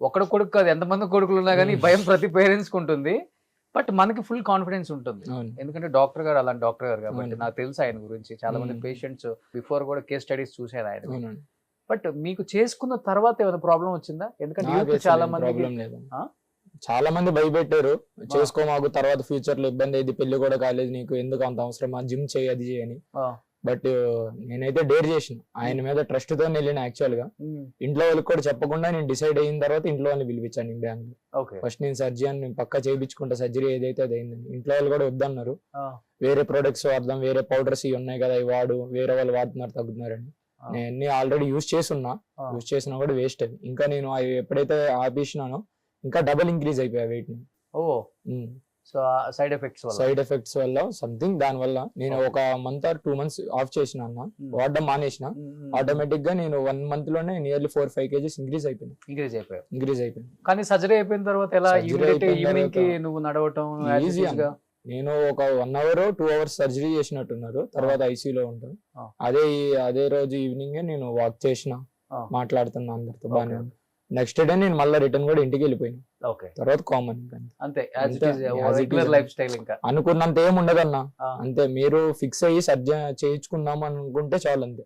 ఒక్కడ కొడుకు కాదు, ఎంతమంది కొడుకులు ఉన్నా కానీ భయం ప్రతి పేరెంట్స్ కి ఉంటుంది. బట్ మనకి ఫుల్ కాన్ఫిడెన్స్ ఉంటుంది, అవును ఎందుకంటే డాక్టర్ గారు అలాంటి డాక్టర్ గారు కాబట్టి అవును. నాకు తెలుసు ఆయన గురించి. చాలా మంది పేషెంట్స్ బిఫోర్ కూడా కేస్ స్టడీస్ చూసారు ఆయన. అవునండి. బట్ మీకు చేసుకున్న తర్వాత ఏమైనా ప్రాబ్లం వచ్చిందా? ఎందుకంటే నాకు యూత్ చాలా మంది ప్రాబ్లం లేదు. ఆ? చాలా మంది భయపెట్టారు, చేసుకోమాకు తర్వాత ఫ్యూచర్ లో ఇబ్బంది అయింది, పెళ్లి కూడా కాలేదు నీకు, ఎందుకు అంత అవసరమా, జిమ్ చేయి అది చేయని. బట్ నేనైతే డేర్ చేసిన, ఆయన మీద ట్రస్ట్ తో వెళ్ళిన. యాక్చువల్ గా ఇంట్లో వాళ్ళకి కూడా చెప్పకుండా నేను డిసైడ్ అయిన తర్వాత ఇంట్లో వాళ్ళని పిలిపించాను నేను బెంగళూరు. ఓకే. ఫస్ట్ నేను సర్జరీ నేను పక్కా చేయించుకుంటా, సర్జరీ ఏదైతే అది అయిందని. ఇంట్లో వాళ్ళు కూడా వద్దన్నారు, వేరే ప్రొడక్ట్స్ వాడదాం, వేరే పౌడర్స్ ఇవి ఉన్నాయి కదా ఇవి వాడు, వేరే వాళ్ళు వాడుతున్నారు తగ్గుతున్నారని. నేను ఆల్రెడీ యూజ్ చేస్తున్నా, యూజ్ చేసినా కూడా వేస్ట్ అది. ఇంకా నేను అవి ఎప్పుడైతే ఆపేసినానో ఇంకా డబుల్ ఇంక్రీజ్ అయిపోయా వెయిట్ ని. సో సైడ్ ఎఫెక్ట్స్ వల్ల, సైడ్ ఎఫెక్ట్స్ వల్ల సంథింగ్ దాని వల్ల నేను ఒక మంత్ ఆర్ 2 months ఆఫ్ చేసిన అన్న, వాడడం మానేసిన. ఆటోమేటిక్ గా నేను 1 month లోనే నియర్లీ 4-5 kgs ఇంక్రీజ్ అయిపోయింది. కానీ సర్జరీ అయిపోయిన తర్వాత ఎలా Surgery అయిపోయిన ఈవినింగ్ కి తర్వాత నువ్వు నడవటం ఈజీ అన్న. నేను ఒక 1 hour 2 hours సర్జరీ చేసినట్టున్నారు, తర్వాత ఐసీయూలో ఉంటాను. అదే రోజు ఈవినింగ్ నేను వాక్ చేసిన, మాట్లాడుతున్నా అందరితో బాగా. నెక్స్ట్ డే నేను మళ్ళీ రిటర్న్ కూడా ఇంటికి వెళ్ళిపోయాను. తర్వాత కామన్ అంతే, రెగ్యులర్ లైఫ్ స్టైల్. ఇంకా అనుకున్నంత ఏం ఉండదన్న, అంతే. మీరు ఫిక్స్ అయ్యి సర్జరీ చేయించుకుందాం అనుకుంటే చాలు, అంతే.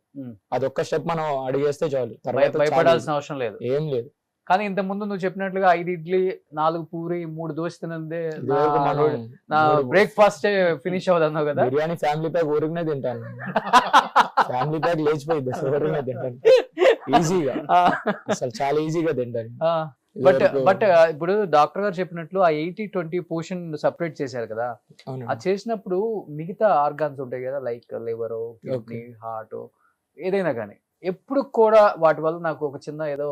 అదొక్క స్టెప్ మనం అడిగేస్తే చాలు, తర్వాత భయపడాల్సిన అవసరం లేదు, ఏం లేదు. కానీ ఇంత ముందు నువ్వు చెప్పినట్లుగా 5 ఇడ్లీ 4 పూరి 3 దోశ తినందే నా బ్రేక్ఫాస్ట్ ఫినిష్ అవ్వదన్నావు కదా. బిర్యానీ ఫ్యామిలీ ప్యాక్ ఊరికనే తింటాను, ఫ్యామిలీ ప్యాక్ లేచిపోయింది, ఊరికనే తింటాను ఈజీగా, అసలు చాలా ఈజీగా తింటాను. బట్ ఇప్పుడు డాక్టర్ గారు చెప్పినట్లు ఆ 80-20 పోర్షన్ సపరేట్ చేశారు కదా, అది చేసినప్పుడు మిగతా ఆర్గాన్స్ ఉంటాయి కదా, లైక్ లివర్, కిడ్నీ, హార్ట్, ఏదైనా కానీ ఎప్పుడు కూడా వాటి వల్ల నాకు ఒక చిన్న ఏదో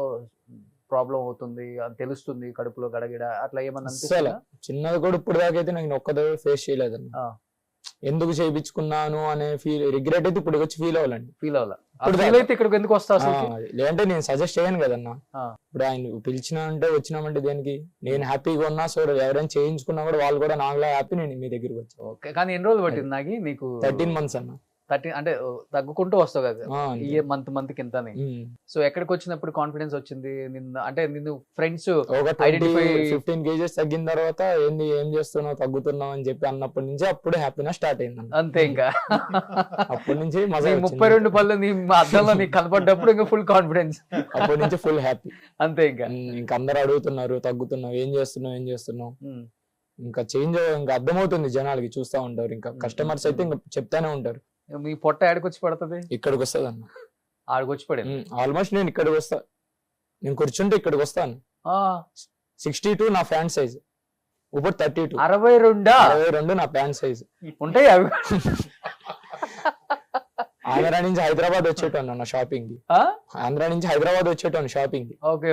ప్రాబ్లం అవుతుంది అని తెలుస్తుంది, కడుపులో గడగిడ అట్లా ఏమన్నా అనిపిస్తుందా? చిన్నది కూడా ఇప్పుడు దాకా అయితే నేను ఒక్కదో ఫేస్ చేయలేదండి. ఎందుకు చేయించుకున్నాను అనే రిగ్రెట్ అయితే ఇప్పుడు వచ్చి ఫీల్ అవ్వాలండి. ఇక్కడికి ఎందుకు వస్తా లేదంటే నేను సజెస్ట్ చేయను కదన్నా. ఇప్పుడు ఆయన పిలిచినా అంటే వచ్చినామంటే దేనికి, నేను హ్యాపీగా ఉన్నా. సో ఎవరైనా చేయించుకున్నా కూడా వాళ్ళు కూడా నాకులా హ్యాపీ, నేను మీ దగ్గరికి వచ్చాను. ఓకే. కానీ ఎన్ని రోజులు పట్టింది నాకు? నీకు 13 months అన్న. 13 అంటే తగ్గుకుంటూ వస్తావు కదా ఈ మంత్ కింద. సో ఎక్కడికి వచ్చినప్పుడు కాన్ఫిడెన్స్ వచ్చింది నిన్ను, అంటే నిన్ను ఫ్రెండ్స్ ఒక 15 kgs తగ్గిన తర్వాత ఏంది ఏం చేస్తున్నావు తగ్గుతున్నావు అని చెప్పి అన్నప్పటి నుంచి అప్పుడు హ్యాపీనెస్ స్టార్ట్ అయింది అంతే. ఇంకా అప్పటి నుంచి 32 పళ్ళు నీ అద్దంలో నీకు కనపడ్డప్పుడు ఇంకా ఫుల్ కాన్ఫిడెన్స్, అప్పటి నుంచి ఫుల్ హ్యాపీ. అంతే. ఇంకా అందరు అడుగుతున్నారు తగ్గుతున్నావు, ఏం చేస్తున్నావు. ఇంకా చేంజ్ ఇంకా అర్థమవుతుంది జనాలకి, చూస్తా ఉంటారు. ఇంకా కస్టమర్స్ అయితే ఇంకా చెప్తానే ఉంటారు. మీ పొట్ట ఆడికొచ్చి పడుతుంది, ఇక్కడికి వస్తుంది అన్న, ఆడికొచ్చి పడే ఆల్మోస్ట్. నేను ఇక్కడికి వస్తా, నేను కూర్చుంటే ఇక్కడికి వస్తాను. 62 నా ప్యాంట్ సైజ్, ఇప్పుడు 32. 62 నా ప్యాంట్ సైజ్ ఉంటాయి అవి. ఆంధ్ర నుంచి హైదరాబాద్ వచ్చేటోను అన్న షాపింగ్ కి, ఆంధ్ర నుంచి హైదరాబాద్ వచ్చేటోను షాపింగ్ కి. ఓకే.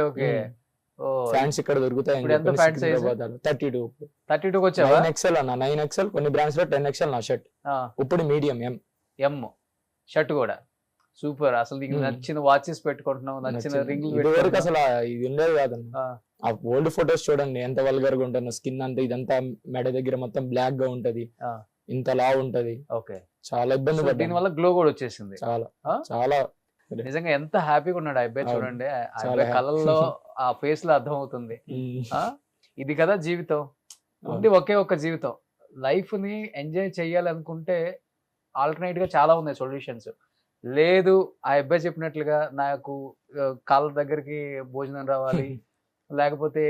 ఫ్యాన్స్ ఇక్కడ దొరుకుతాయి. 32 వచ్చావా? 9XL అన్న, 9XL. కొన్ని బ్రాండ్స్ లో 10XL నా షర్ట్. ఇప్పుడు మీడియం ఎం షర్ట్ కూడా సూపర్. అసలు నీకు నచ్చిన వాచెస్ పెట్టుకుంటున్నావు, నచ్చిన రింగ్ అసలు ఇది ఉండేది కాదన్న. ఆ ఓల్డ్ ఫొటోస్ చూడండి ఎంత వల్గర్ గా ఉంటున్నా, స్కిన్ అంతా ఇదంతా మెడ దగ్గర మొత్తం బ్లాక్ గా ఉంటది, ఇంత లా ఉంటది. ఓకే. చాలా ఇబ్బంది పడ్డా, దీని వల్ల గ్లో కూడా వచ్చేసింది. చాలా నిజంగా ఎంత హ్యాపీగా ఉన్నాడు ఆ అబ్బాయి. చూడండి కళ్ళల్లో ఆ ఫేస్ లో అర్థం అవుతుంది. ఇది కదా జీవితం, ఉంది ఒకే ఒక్క జీవితం. లైఫ్ ని ఎంజాయ్ చెయ్యాలనుకుంటే ఆల్టర్నేట్ గా చాలా ఉన్నాయి సొల్యూషన్స్. లేదు ఆ అబ్బాయి చెప్పినట్లుగా నాకు కాళ్ళ దగ్గరికి భోజనం రావాలి, లేకపోతే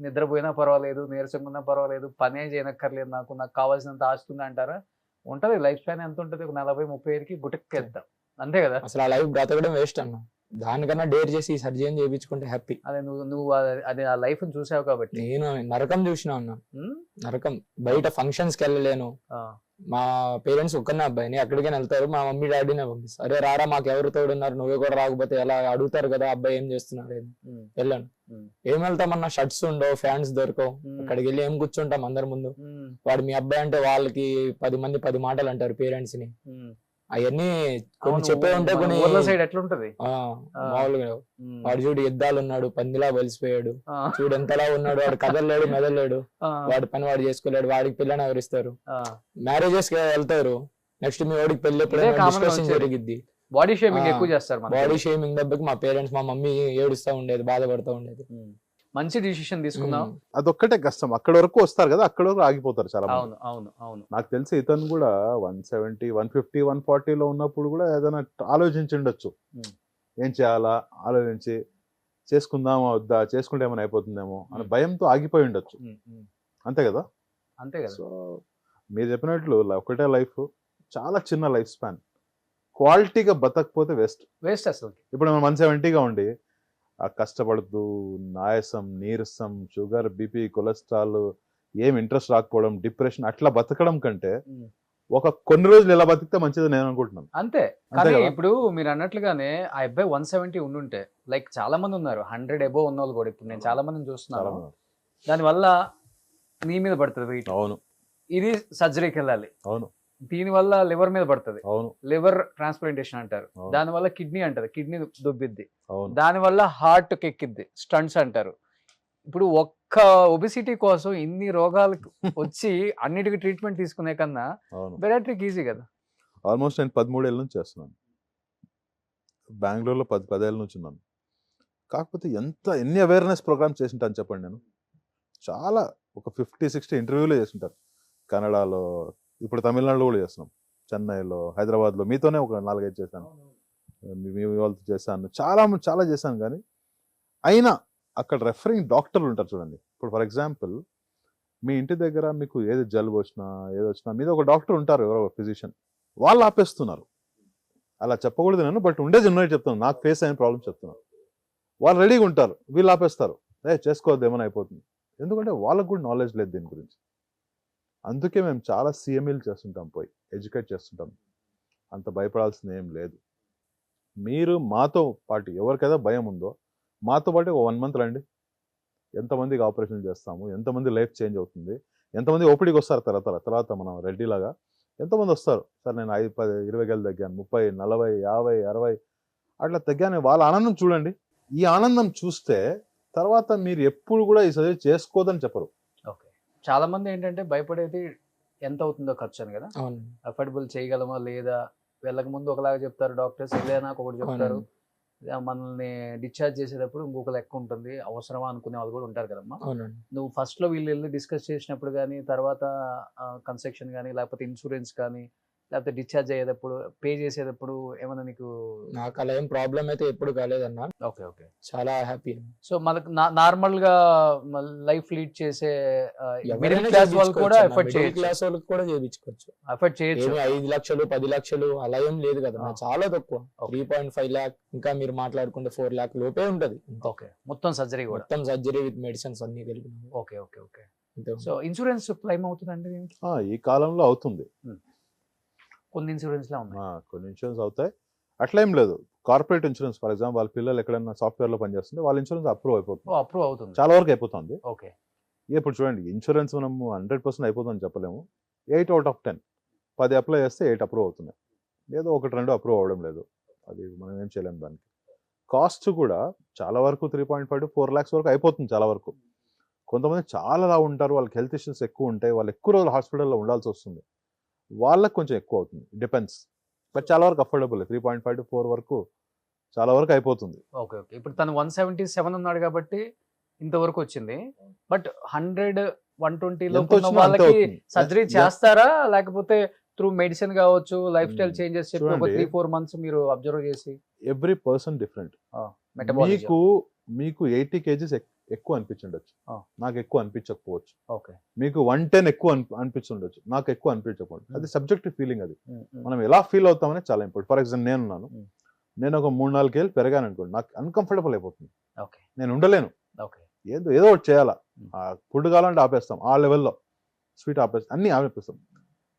నిద్రపోయినా పర్వాలేదు, నీరసంగా ఉన్నా పర్వాలేదు, పనే చేయనక్కర్లేదు, నాకు కావాల్సినంత ఆస్తుంది అంటారా? ఉంటది. లైఫ్ స్పాన్ ఎంత ఉంటుంది? ఒక 40-30 ఏళ్ళకి గుటెక్కేద్దాం, అంతే కదా. అసలు ఆ లైఫ్ బ్రతకడం వేస్ట్ అన్న, దానికన్నా డేర్ చేసి సర్జరీ చేయించుకుంటే హ్యాపీ. అదే నువ్వు అది ఆ లైఫ్ చూసావు కాబట్టి. నేను నరకం చూసినా అన్న, నరకం. బయట ఫంక్షన్స్ కి వెళ్ళలేను, మా పేరెంట్స్ ఒక్కనే అబ్బాయిని ఎక్కడికైనా వెళ్తారు, మా మమ్మీ డాడీనే పంపిస్తారు. అరే రారా మాకు ఎవరు తోడున్నారు, నువ్వే కూడా రాకపోతే ఎలా అడుగుతారు కదా అబ్బాయి ఏం చేస్తున్నారు. వెళ్ళాను. ఏం వెళ్తామన్నా, షర్ట్స్ ఉండవు, ఫ్యాన్స్ దొరకవు, అక్కడికి వెళ్ళి ఏం కూర్చుంటాం అందరి ముందు. వాడు మీ అబ్బాయి అంటే వాళ్ళకి 10 మంది 10 మాటలు అంటారు పేరెంట్స్ ని. అవన్నీ కొన్ని చెప్పే ఉంటే కొన్ని సైడ్ ఎట్లుంటది మామూలుగా. వాడు చూడు ఎద్దాలు ఉన్నాడు, పందిలా బలిసిపోయాడు, చూడు ఎంతలా ఉన్నాడు, వాడు కదలలేడు మెదలేడు, వాడి పని వాడు చేసుకోలేడు, వాడికి పిల్లని ఎవరిస్తారు. మ్యారేజెస్ కి వెళ్తారు, నెక్స్ట్ మీ వాడికి పెళ్లి డిస్కషన్ జరిగిద్ది. బాడీ షేమింగ్ ఎక్కువ చేస్తారు. బాడీ షేమింగ్ దెబ్బకి మా పేరెంట్స్, మా మమ్మీ ఏడుస్తా ఉండేది, బాధపడుతూ ఉండేది. మంచి డిసిషన్ తీసుకున్నావు. అదొక్కటే కష్టం. అక్కడ వరకు వస్తారు కదా, అక్కడ వరకు ఆగిపోతారు చాలా మంది. అవును అవును అవును. నాకు తెలిసి ఇతను కూడా 170, 150, 140లో ఉన్నప్పుడు కూడా ఏదైనా ఆలోచించుండొచ్చు. ఏం చేయాలా ఆలోచించి చేసుకుందామా వద్దా, చేసుకుంటే ఏమైనా అయిపోతుందేమో అని భయంతో ఆగిపోయి ఉండొచ్చు. అంతే కదా. అంతే కదా. సో మీరు చెప్పినట్లు ఒకటే లైఫ్, చాలా చిన్న లైఫ్ స్పాన్. క్వాలిటీగా బతకపోతే వేస్ట్ అసలు. ఇప్పుడు మనం 170గా ఉండి ఆ కష్టపడుతూ ఆయాసం, నీరసం, షుగర్, బీపీ, కొలెస్ట్రాల్, ఏం ఇంట్రెస్ట్ రాకపోవడం, డిప్రెషన్ అట్లా బతకడం కంటే ఒక కొన్ని రోజులు ఇలా బతికితే మంచిది నేను అనుకుంటున్నాను. అంతే. కానీ ఇప్పుడు మీరు అన్నట్లుగానే ఆ అబ్బాయి 170 ఉండుంటే, లైక్ చాలా మంది ఉన్నారు 100 అబోవ్ ఉన్న వాళ్ళు కూడా. ఇప్పుడు నేను చాలా మందిని చూస్తున్నాను. దానివల్ల నీ మీద పడుతుంది వెయిట్. అవును. ఇది సర్జరీకి వెళ్ళాలి. అవును. దీనివల్ల లివర్ మీద పడుతుంది. అవును. లివర్ ట్రాన్స్ప్లాంటేషన్ అంటారు. దానివల్ల కిడ్నీ అంటారు, కిడ్నీ దొబ్బిద్ది. అవును. దానివల్ల హార్ట్ ఎక్కిద్ది, స్టంట్స్ అంటారు. ఇప్పుడు ఒక్క ఒబిసిటీ కోసం ఇన్ని రోగాలకు వచ్చి అన్నిటికీ ట్రీట్మెంట్ తీసుకునే కన్నా బెరాట్రిక్ ఈజీ కదా. ఆల్మోస్ట్ నేను 13 ఏళ్ళ నుంచి చేస్తున్నాను. బెంగళూరులో 10 ఏళ్ళ నుంచి ఉన్నాను. కాకపోతే ఎన్ని అవేర్నెస్ ప్రోగ్రామ్స్ చేసింటాను చెప్పండి. నేను చాలా ఒక 50-60 ఇంటర్వ్యూలు చేసింటారు. కన్నడలో, ఇప్పుడు తమిళనాడులో కూడా చేస్తున్నాం, చెన్నైలో, హైదరాబాద్లో మీతోనే ఒక 4-5 చేశాను, మీ వాళ్ళతో చేశాను, చాలా చేశాను. కానీ అయినా అక్కడ రెఫరింగ్ డాక్టర్లు ఉంటారు చూడండి. ఇప్పుడు ఫర్ ఎగ్జాంపుల్ మీ ఇంటి దగ్గర మీకు ఏది జలుబు వచ్చినా ఏది వచ్చినా మీద ఒక డాక్టర్ ఉంటారు, ఎవరో ఫిజిషియన్, వాళ్ళు ఆపేస్తున్నారు. అలా చెప్పకూడదు నేను, బట్ ఉండేది ఉన్నది చెప్తాను. నాకు ఫేస్ అయిన ప్రాబ్లమ్ చెప్తున్నాను. వాళ్ళు రెడీగా ఉంటారు, వీళ్ళు ఆపేస్తారు. చేసుకోవద్దు ఏమైనా అయిపోతుంది. ఎందుకంటే వాళ్ళకు కూడా నాలెడ్జ్ లేదు దీని గురించి. అందుకే మేము చాలా CMEలు చేస్తుంటాం, పోయి ఎడ్యుకేట్ చేస్తుంటాం. అంత భయపడాల్సింది ఏం లేదు. మీరు మాతో పాటు ఎవరికైనా భయం ఉందో మాతో పాటు ఒక 1 month రండి. ఎంతమందికి ఆపరేషన్ చేస్తాము, ఎంతమంది లైఫ్ చేంజ్ అవుతుంది, ఎంతమంది ఓపీడీకి వస్తారు తర్వాత మనం రెడ్డిలాగా ఎంతమంది వస్తారు. సార్ నేను 5, 10, 20 గేలు తగ్గాను, 30, 40, 50, 60 అట్లా తగ్గాను. వాళ్ళ ఆనందం చూడండి. ఈ ఆనందం చూస్తే తర్వాత మీరు ఎప్పుడు కూడా ఈ సర్జరీ చేసుకోదని చెప్పరు. ఓకే. చాలా మంది ఏంటంటే భయపడేది ఎంత అవుతుందో ఖర్చు అని కదా. అఫోర్డబుల్ చేయగలమా లేదా, వెళ్ళక ముందు ఒకలాగా చెప్తారు డాక్టర్స్, వెళ్ళాక ఒకటి చెప్తారు. మనల్ని డిశ్చార్జ్ చేసేటప్పుడు ఇంకొక లెక్క ఉంటుంది, అవసరమా అనుకునే వాళ్ళు కూడా ఉంటారు కదమ్మా. నువ్వు ఫస్ట్లో వీళ్ళు వెళ్ళి డిస్కస్ చేసినప్పుడు కానీ, తర్వాత కన్స్ట్రక్షన్ కానీ, లేకపోతే ఇన్సూరెన్స్ కానీ, లేకపోతే డిశ్చార్జ్ అయ్యేటప్పుడు పే చేసేటప్పుడు ఏమన్నా నీకు? నాకు అలా ఏం ప్రాబ్లం అయితే ఎప్పుడు కాలేదన్నా. Okay okay. చాలా హ్యాపీ. సో మనకు నార్మల్ గా లైఫ్ లీడ్ చేసే మిడిల్ క్లాస్ వాళ్ళు కూడా ఎఫర్ట్ చేయొచ్చు. క్లాస్ వాళ్ళకి కూడా చేయించుకోవచ్చు. ఎఫర్ట్ చేయొచ్చు. 5 లక్షలు 10 లక్షలు అలా ఏం లేదు కదా, చాలా తక్కువ. 3.5 lakh, ఇంకా మీరు మాట్లాడుకుంటే 4 lakh లోపే ఉంటది. ఓకే. మొత్తం సర్జరీ కూడా, మొత్తం సర్జరీ విత్ మెడిసిన్స్ అన్ని కలిపి. Okay okay okay. So insurance claim అవుతుందండి ఈ కాలంలో అవుతుంది. కొన్ని ఇన్సూరెన్స్ లో ఉన్నాయి, కొన్ని ఇన్సూరెన్స్ అవుతాయి. అట్లా ఏం లేదు. కార్పొరేట్ ఇన్సూరెన్స్ ఫర్ ఎగ్జాంపుల్ వాళ్ళ పిల్లలు ఎక్కడైనా సాఫ్ట్వేర్ లో పనిచేస్తుంటే వాళ్ళ ఇన్సూరెన్స్ అప్రూవ్ అయిపోతుంది. చాలా వరకు అయిపోతుంది. ఓకే. ఇప్పుడు చూడండి, ఇన్సూరెన్స్ మనం 100% అయిపోతుందని చెప్పలేము. 8 out of 10, 10 అప్లై చేస్తే 8 అప్రూవ్ అవుతున్నాయి. ఏదో 1-2 అప్రూవ్ అవ్వడం లేదు. అది మనం ఏం చేయలేము. దానికి కాస్ట్ కూడా చాలా వరకు 3.5 to 4 lakhs వరకు అయిపోతుంది చాలా వరకు. కొంతమంది చాలా లా ఉంటారు, వాళ్ళకి హెల్త్ ఇష్యూస్ ఎక్కువ ఉంటాయి, వాళ్ళు ఎక్కువ రోజులు హాస్పిటల్లో ఉండాల్సి వస్తుంది, వాళ్ళకి కొంచెం ఎక్కువ అవుతుంది. డిపెండ్స్. బట్ చాలా వరకు అఫోర్డబుల్. 3.5 to 4 వరకు చాలా వరకు అయిపోతుంది. Okay okay. ఇప్పుడు తను 177 ఉన్నాడు కాబట్టి ఇంతవరకు వచ్చింది. బట్ 100, 120 లో ఉన్న వాళ్ళకి సర్జరీ చేస్తారా, లేకపోతే త్రూ మెడిసిన్ కావచ్చు, లైఫ్ స్టైల్ చేంజెస్ చెప్పి ఒక 3-4 months మీరు అబ్జర్వ్ చేసి? Every person different. మీకు 80 kgs ఎక్కువ అనిపించండొచ్చు, నాకు ఎక్కువ అనిపించకపోవచ్చు. మీకు 110 ఎక్కువ అనిపించుండొచ్చు, నాకు ఎక్కువ అనిపించకపోవచ్చు. అది సబ్జెక్టివ్ ఫీలింగ్. అది మనం ఎలా ఫీల్ అవుతామని చాలా ఇంపార్టెంట్. ఫర్ ఎగ్జాంపుల్ నేను ఒక 3-4 ఏళ్ళు పెరిగాను అనుకోండి, నాకు అన్కంఫర్టబుల్ అయిపోతుంది, నేను ఉండలేను. ఏదో ఒకటి చేయాలా. ఫుడ్ కావాలంటే ఆపేస్తాం, ఆ లెవెల్లో స్వీట్ ఆపేస్తాం, అన్ని ఆపేస్తాం.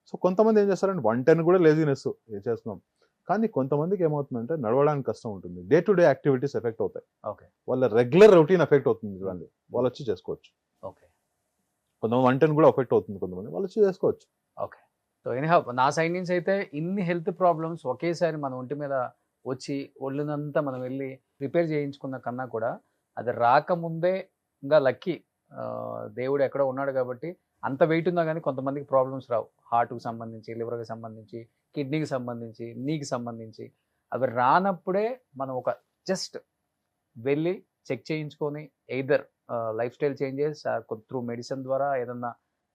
సో కొంతమంది ఏం చేస్తారంటే 110 కూడా లేజినెస్ చేస్తున్నాం. కానీ కొంతమందికి ఏమవుతుందంటే నడవడానికి కష్టం ఉంటుంది, day to day activities effect అవుతాయి, వాళ్ళ రెగ్యులర్ రొటీన్ ఎఫెక్ట్ అవుతుంది చూడండి, వాళ్ళు వచ్చి చేసుకోవచ్చు. కొంతమంది 110 కూడా ఎఫెక్ట్ అవుతుంది, కొంతమంది వాళ్ళు వచ్చి చేసుకోవచ్చు. ఓకే. సో ఎనీహౌ నా సైడ్ నుంచి అయితే ఇన్ని హెల్త్ ప్రాబ్లమ్స్ ఒకేసారి మన ఒంటి మీద వచ్చి ఒళ్ళునంతా మనం వెళ్ళి రిపేర్ చేయించుకున్న కన్నా కూడా అది రాకముందే ఇంకా లక్కీ, దేవుడు ఎక్కడో ఉన్నాడు కాబట్టి. అంత వెయిట్ ఉన్నా కానీ కొంతమందికి ప్రాబ్లమ్స్ రావు, హార్ట్కి సంబంధించి, లివర్కి సంబంధించి, కిడ్నీకి సంబంధించి, నీకి సంబంధించి. అవి రానప్పుడే మనం ఒక జస్ట్ వెళ్ళి చెక్ చేయించుకొని either life style changes through medicine ద్వారా ఏదన్నా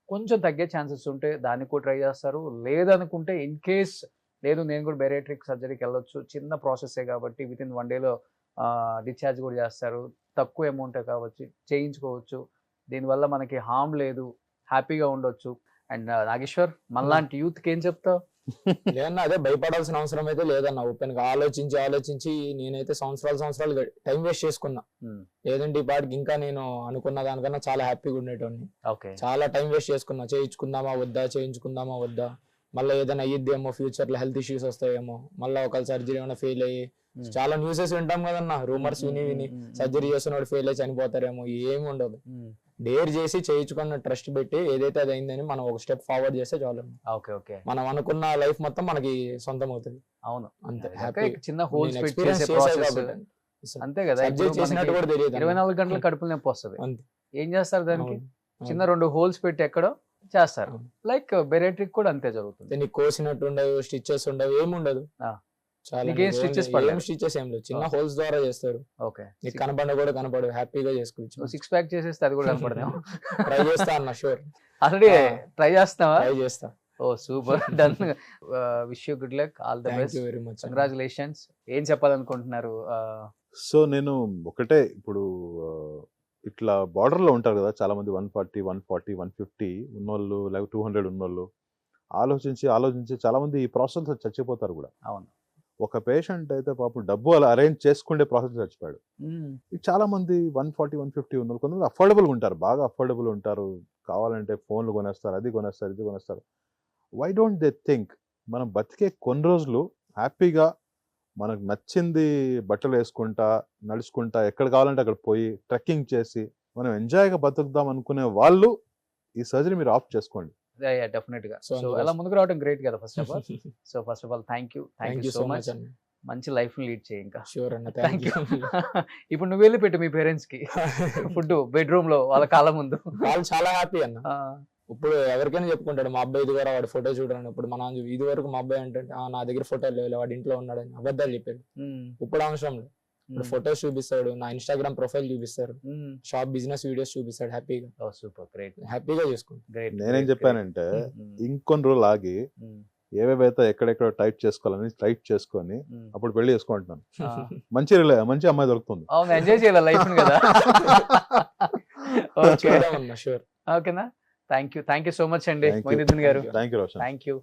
కొంచెం తగ్గే ఛాన్సెస్ ఉంటే దానికి కూడా ట్రై చేస్తారు. లేదనుకుంటే ఇన్ కేస్ లేదు నేను కూడా బెరేట్రిక్ సర్జరీకి వెళ్ళొచ్చు, చిన్న ప్రాసెస్సే కాబట్టి విత్ ఇన్ 1 డేలో డిశ్చార్జ్ కూడా చేస్తారు. తక్కువ అమౌంటే కావచ్చు, చేయించుకోవచ్చు. దీనివల్ల మనకి హామ్ లేదు, హ్యాపీగా ఉండొచ్చు. అండ్ నాగేశ్వర్ మనలాంటి యూత్కి ఏం చెప్తావు? లేదన్నా అదే భయపడాల్సిన అవసరం అయితే లేదన్న. ఓపెన్ గా ఆలోచించి నేనైతే సంవత్సరాలు టైం వేస్ట్ చేసుకున్నా. లేదంటే ఈ పాటికి ఇంకా నేను అనుకున్న దానికన్నా చాలా హ్యాపీగా ఉండేటోని. ఓకే, చాలా టైం వేస్ట్ చేసుకున్నా. చేయించుకుందామా వద్దా, మళ్ళీ ఏదైనా అయ్యిద్దేమో, ఫ్యూచర్ లో హెల్త్ ఇష్యూస్ వస్తాయేమో, మళ్ళీ ఒకవేళ సర్జరీ ఏమైనా ఫెయిల్ అయ్యి, చాలా న్యూసెస్ వింటాం కదన్నా, రూమర్స్ విని సర్జరీ చేస్తున్న ఫెయిల్ అయ్యి చనిపోతారేమో. ఏమి ఉండదు. డేర్ చేసి చేయించుకున్న ట్రస్ట్ పెట్టి ఏదైతే అది అయిందని మనం ఒక స్టెప్ ఫార్వర్డ్ చేస్తే చాలు. Okay, okay. మనం అనుకున్న లైఫ్ మొత్తం మనకి సొంతం అవుతుంది. అవును, అంతే. హ్యాపీ. చిన్న హోల్స్ నేను పెట్టి experience చేసే చేశా ప్రాసెస్ కాబట్టి. అంతే కదా. సర్జరీ ఇప్పుడు చేసినట్టు మనకి కూడా తెలియదు. 24 గంటల కడుపులు నొప్పి వస్తుంది. అంతే. ఏం చేస్తారు దానికి? అవును. చిన్న 2 హోల్స్ పెట్టి ఎక్కడో చేస్తారు. అవును. లైక్ బెరేట్రిక్ కూడా అంతే జరుగుతుంది. నీకు కోసినట్టు ఉండవు, స్టిచెస్ ఉండవు, ఏముండదు. ఆ. చాలా నీకేం stitches పడలేదు? స్టిచెస్ ఏం లేవు. చిన్న Okay. హోల్స్ ద్వారా చేస్తారు. ఓకే, నీకు కనపడదు, హ్యాపీగా చేసుకోవచ్చు. 6 ప్యాక్ చేసేస్తే అది కూడా కనపడదేమో. ట్రై చేస్తా అన్న, షూర్ ఆల్రెడీ ట్రై చేస్తావా? ట్రై చేస్తా. Oh super, done. Wish you good luck, all the thank best, you very much. Congratulations. ఏం చెప్పాలనుకుంటున్నారు? సో నేను ఒకటే, ఇప్పుడు ఇట్లా బార్డర్లో ఉంటారు కదా చాలా మంది, 140, 150 ఉన్నోళ్ళు, లేకపోతే 200 ఉన్నోళ్ళు, ఆలోచించి చాలా మంది ఈ ప్రాసెస్ చచ్చిపోతారు కూడా. అవును. ఒక పేషెంట్ అయితే పాపం డబ్బు అలా అరేంజ్ చేసుకునే ప్రాసెస్ చచ్చిపోయాడు. ఇది చాలా మంది 140, 150 ఉన్నోళ్ళు, కొంతమంది అఫోర్డబుల్గా ఉంటారు, బాగా అఫోర్డబుల్ ఉంటారు, కావాలంటే ఫోన్లు కొనేస్తారు, అది కొనేస్తారు, ఇది కొనేస్తారు. వై డోంట్ దే థింక్ మనం బతికే కొన్ని రోజులు హ్యాపీగా మనకు నచ్చింది బట్టలు వేసుకుంటా, నడుచుకుంటా, ఎక్కడ కావాలంటే అక్కడ పోయి ట్రెక్కింగ్ చేసి మనం ఎంజాయ్గా బతుకుదాం అనుకునే వాళ్ళు ఈ సర్జరీ మీరు ఆప్ట్ చేసుకోండి. డెఫినెట్ గా. So, సో అలా ముందుకు రావడం గ్రేట్ కదా first of all. So first of all thank you so much. అన్న. మంచి లైఫ్ లీడ్ చేయి ఇంకా. షూర్ అన్న, థ్యాంక్ థ్యాంక్ యూ. యూ. ఇప్పుడు నువ్వు వెళ్ళి పెట్టు మీ పేరెంట్స్ కి ఫుడ్ బెడ్రూమ్ లో వాళ్ళ కాళ్ళ ముందు. వాళ్ళు చాలా హ్యాపీ అన్న. ఇప్పుడు ఎవరికైనా చెప్పుకుంటాడు, మా అబ్బాయి ఇది కూడా వాడు ఫోటో చూడని. ఇప్పుడు మన ఇది వరకు మా అబ్బాయి అంటే నా దగ్గర ఫోటో లేవు, వాడు ఇంట్లో ఉన్నాడని అబద్ధాలు చెప్పాడు. ఇప్పుడు అవసరం లేదు. ఇప్పుడు ఫోటోస్ చూపిస్తాడు, నా ఇన్స్టాగ్రామ్ ప్రొఫైల్ చూపిస్తారు, షాప్ బిజినెస్ వీడియోస్ చూపిస్తాడు, హ్యాపీగా సూపర్, గ్రేట్, హ్యాపీగా చేసుకుంటాడు. గ్రేట్. నేనేం చెప్పానంటే ఇంకొన్ని రోజులు ఆగి ఏవేవైతే ఎక్కడెక్కడ టైట్ చేసుకోవాలని టైట్ చేసుకొని అప్పుడు పెళ్లి చేసుకుంటున్నాను. మంచి అమ్మాయి దొరుకుతుంది. అవును, ఎంజాయ్ చేయాలి లైఫ్ కదా. ఓకే, చూద్దామన్నా, షూర్. ఓకేనా. థ్యాంక్ యూ సో మచ్ అండి Moinuddin garu. Thank you Roshan. Thank you.